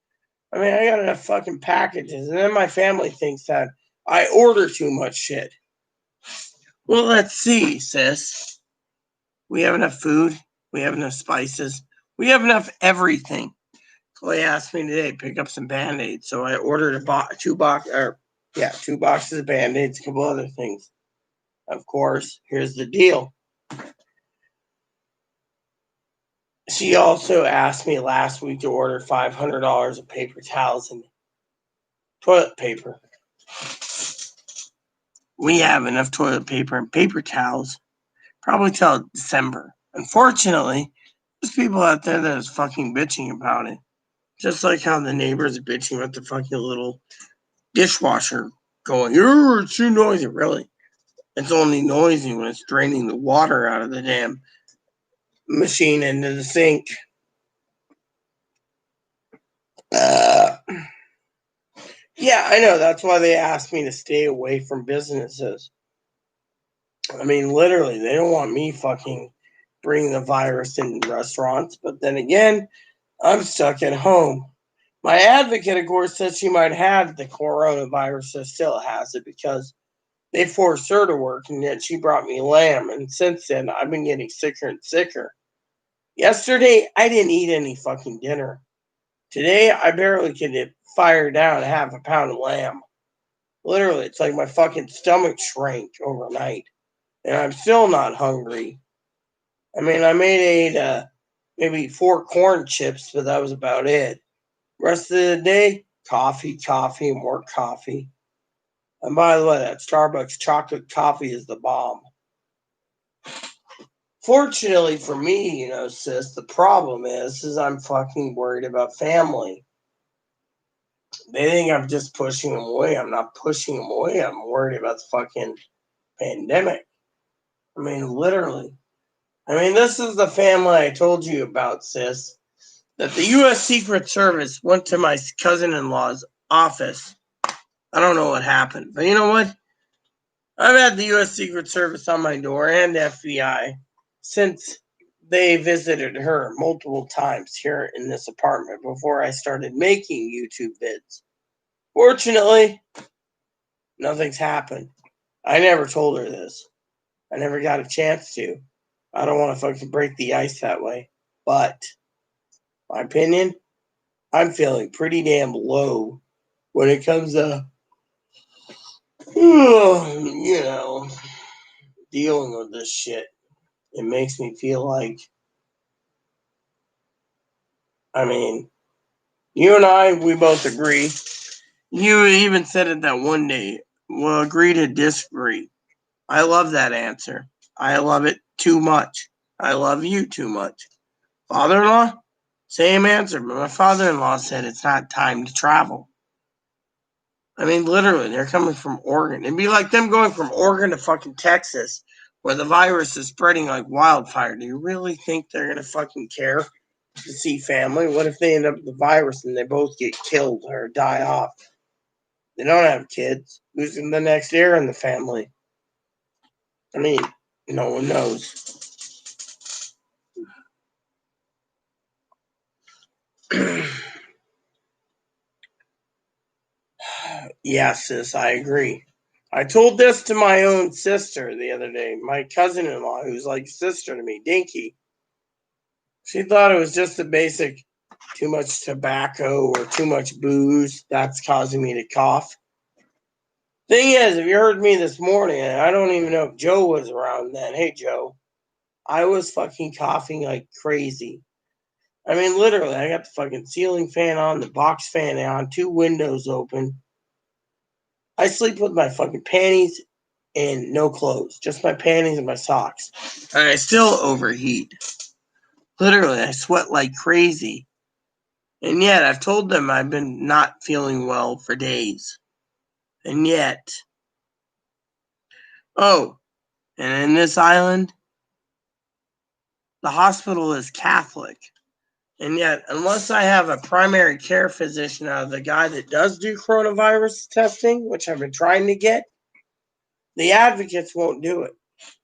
I mean, I got enough fucking packages, and then my family thinks that I order too much shit. Well, let's see, sis. We have enough food. We have enough spices. We have enough everything. Chloe asked me today to pick up some Band-Aids, so I ordered 2 boxes of Band-Aids, a couple other things. Of course, here's the deal. She also asked me last week to order $500 of paper towels and toilet paper. We have enough toilet paper and paper towels probably till December. Unfortunately, there's people out there that is fucking bitching about it. Just like how the neighbors are bitching about the fucking little dishwasher going, it's too noisy. Really? It's only noisy when it's draining the water out of the damn machine into the sink. Yeah, I know. That's why they asked me to stay away from businesses. I mean, literally, they don't want me fucking bringing the virus in restaurants. But then again, I'm stuck at home. My advocate, of course, said she might have the coronavirus, so still has it because they forced her to work, and yet she brought me lamb. And since then, I've been getting sicker and sicker. Yesterday, I didn't eat any fucking dinner. Today, I barely could fire down half a pound of lamb. Literally, it's like my fucking stomach shrank overnight, and I'm still not hungry. I mean, I ate maybe 4 corn chips, but that was about it. Rest of the day, coffee, and more coffee. And by the way, that Starbucks chocolate coffee is the bomb. Fortunately for me, sis, the problem is I'm fucking worried about family. They think I'm just pushing them away. I'm not pushing them away. I'm worried about the fucking pandemic. I mean, literally. I mean, this is the family I told you about, sis. That the U.S. Secret Service went to my cousin-in-law's office. I don't know what happened, but you know what? I've had the U.S. Secret Service on my door and FBI since they visited her multiple times here in this apartment before I started making YouTube vids. Fortunately, nothing's happened. I never told her this. I never got a chance to. I don't want to fucking break the ice that way. But, my opinion, I'm feeling pretty damn low when it comes to, dealing with this shit. It makes me feel like, I mean, you and I, we both agree. You even said it that one day. We'll agree to disagree. I love that answer. I love it too much. I love you too much. Father-in-law? Same answer, but my father-in-law said it's not time to travel. I mean, literally, they're coming from Oregon. It'd be like them going from Oregon to fucking Texas, where the virus is spreading like wildfire. Do you really think they're going to fucking care to see family? What if they end up with the virus and they both get killed or die off? They don't have kids. Who's in the next heir in the family? I mean, no one knows. Yeah, sis, I agree. I told this to my own sister the other day, my cousin-in-law, who's like sister to me, Dinky. She thought it was just the basic too much tobacco or too much booze that's causing me to cough. Thing is, if you heard me this morning, and I don't even know if Joe was around then. Hey, Joe, I was fucking coughing like crazy. I mean, literally, I got the fucking ceiling fan on, the box fan on, 2 windows open. I sleep with my fucking panties and no clothes, just my panties and my socks. And I still overheat. Literally, I sweat like crazy. And yet, I've told them I've been not feeling well for days. And yet, oh, and in this island, the hospital is Catholic. And yet, unless I have a primary care physician out of the guy that does do coronavirus testing, which I've been trying to get, the advocates won't do it.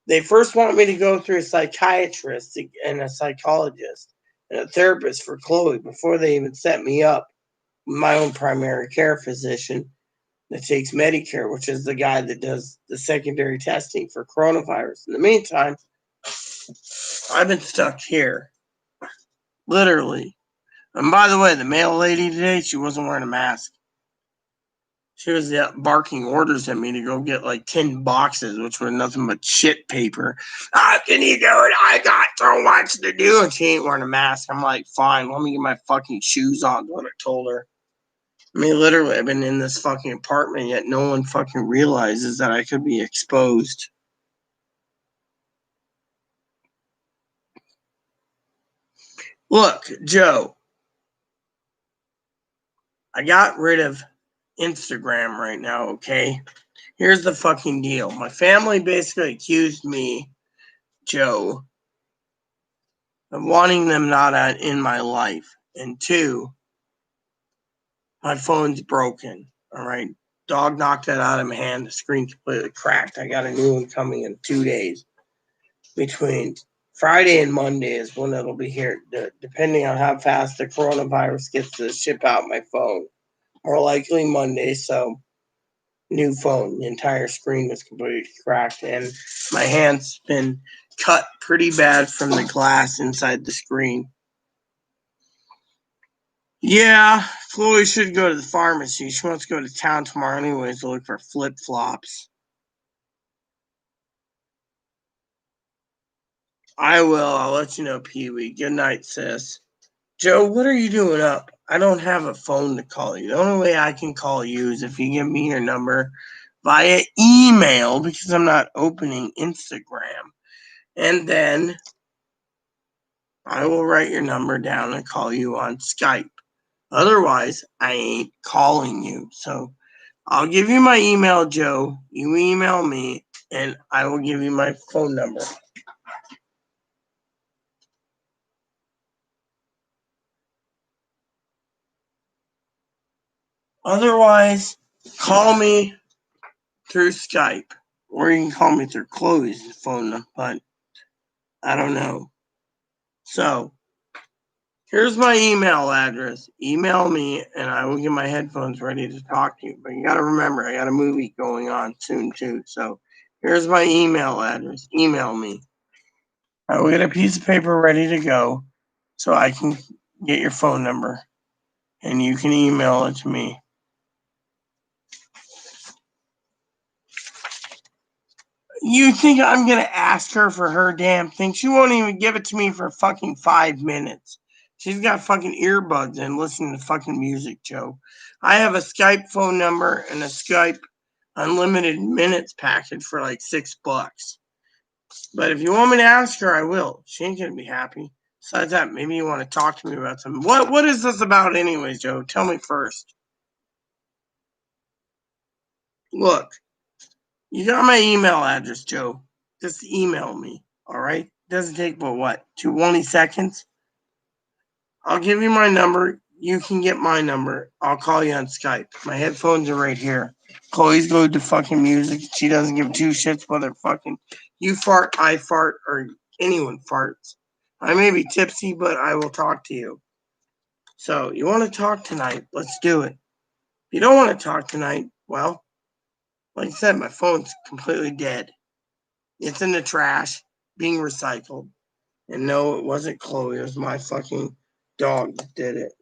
They first want me to go through a psychiatrist and a psychologist and a therapist for Chloe before they even set me up with my own primary care physician that takes Medicare, which is the guy that does the secondary testing for coronavirus. In the meantime, I've been stuck here. Literally. And by the way, the mail lady today, she wasn't wearing a mask. She was barking orders at me to go get like 10 boxes, which were nothing but shit paper. How can you do it? I got so much to do. And she ain't wearing a mask. I'm like, fine, let me get my fucking shoes on, what I told her. I mean, literally, I've been in this fucking apartment, yet no one fucking realizes that I could be exposed. Look, Joe, I got rid of Instagram right now, okay? Here's the fucking deal. My family basically accused me, Joe, of wanting them not in my life. And 2, my phone's broken, all right? Dog knocked that out of my hand. The screen completely cracked. I got a new one coming in 2 days. Between Friday and Monday is when it'll be here, depending on how fast the coronavirus gets to ship out my phone. More likely Monday, so new phone. The entire screen was completely cracked, and my hand's been cut pretty bad from the glass inside the screen. Yeah, Chloe should go to the pharmacy. She wants to go to town tomorrow anyways to look for flip-flops. I will. I'll let you know, Pee-wee. Good night, sis. Joe, what are you doing up? I don't have a phone to call you. The only way I can call you is if you give me your number via email because I'm not opening Instagram. And then I will write your number down and call you on Skype. Otherwise, I ain't calling you. So I'll give you my email, Joe. You email me, and I will give you my phone number. Otherwise, call me through Skype, or you can call me through Chloe's phone, but I don't know. So, here's my email address. Email me, and I will get my headphones ready to talk to you. But you got to remember, I got a movie going on soon, too. So, here's my email address. Email me. I will get a piece of paper ready to go so I can get your phone number, and you can email it to me. You think I'm going to ask her for her damn thing? She won't even give it to me for fucking 5 minutes. She's got fucking earbuds in listening to fucking music, Joe. I have a Skype phone number and a Skype unlimited minutes package for like $6. But if you want me to ask her, I will. She ain't going to be happy. Besides that, maybe you want to talk to me about something. What is this about anyways, Joe? Tell me first. Look, you got my email address, Joe. Just email me, all right? Doesn't take but what, 20 seconds? I'll give you my number. You can get my number. I'll call you on Skype. My headphones are right here. Chloe's glued to fucking music. She doesn't give 2 shits whether fucking you fart, I fart, or anyone farts. I may be tipsy, but I will talk to you. So, you want to talk tonight? Let's do it. If you don't want to talk tonight, well, Like I said, my phone's completely dead. It's in the trash, being recycled. And no, it wasn't Chloe. It was my fucking dog that did it.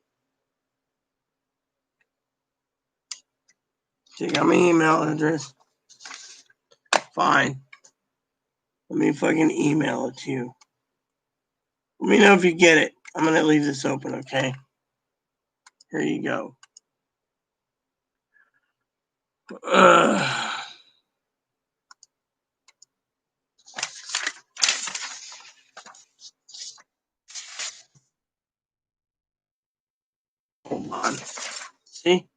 So you got my email address? Fine. Let me fucking email it to you. Let me know if you get it. I'm going to leave this open, okay? Here you go. Hold on. See?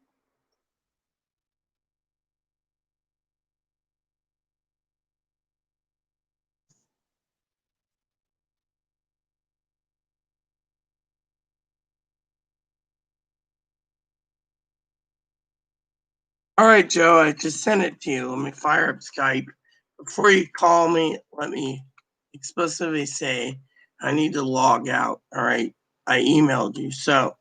All right, Joe, I just sent it to you. Let me fire up Skype. Before you call me, let me explicitly say I need to log out. All right. I emailed you. So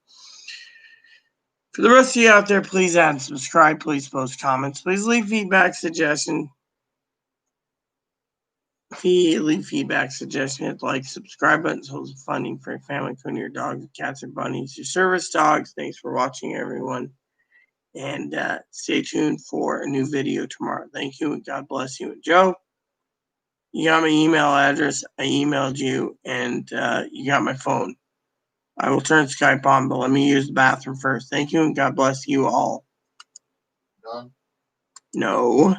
for the rest of you out there, please add and subscribe. Please post comments. Please leave feedback, suggestion. Leave feedback, suggestions, like, subscribe buttons, holds funding for your family, including your dogs, cats, and bunnies, your service dogs. Thanks for watching, everyone. And stay tuned for a new video tomorrow. Thank you, and God bless you. And Joe, you got my email address. I emailed you, and you got my phone. I will turn Skype on, but let me use the bathroom first. Thank you, and God bless you all. Done? No.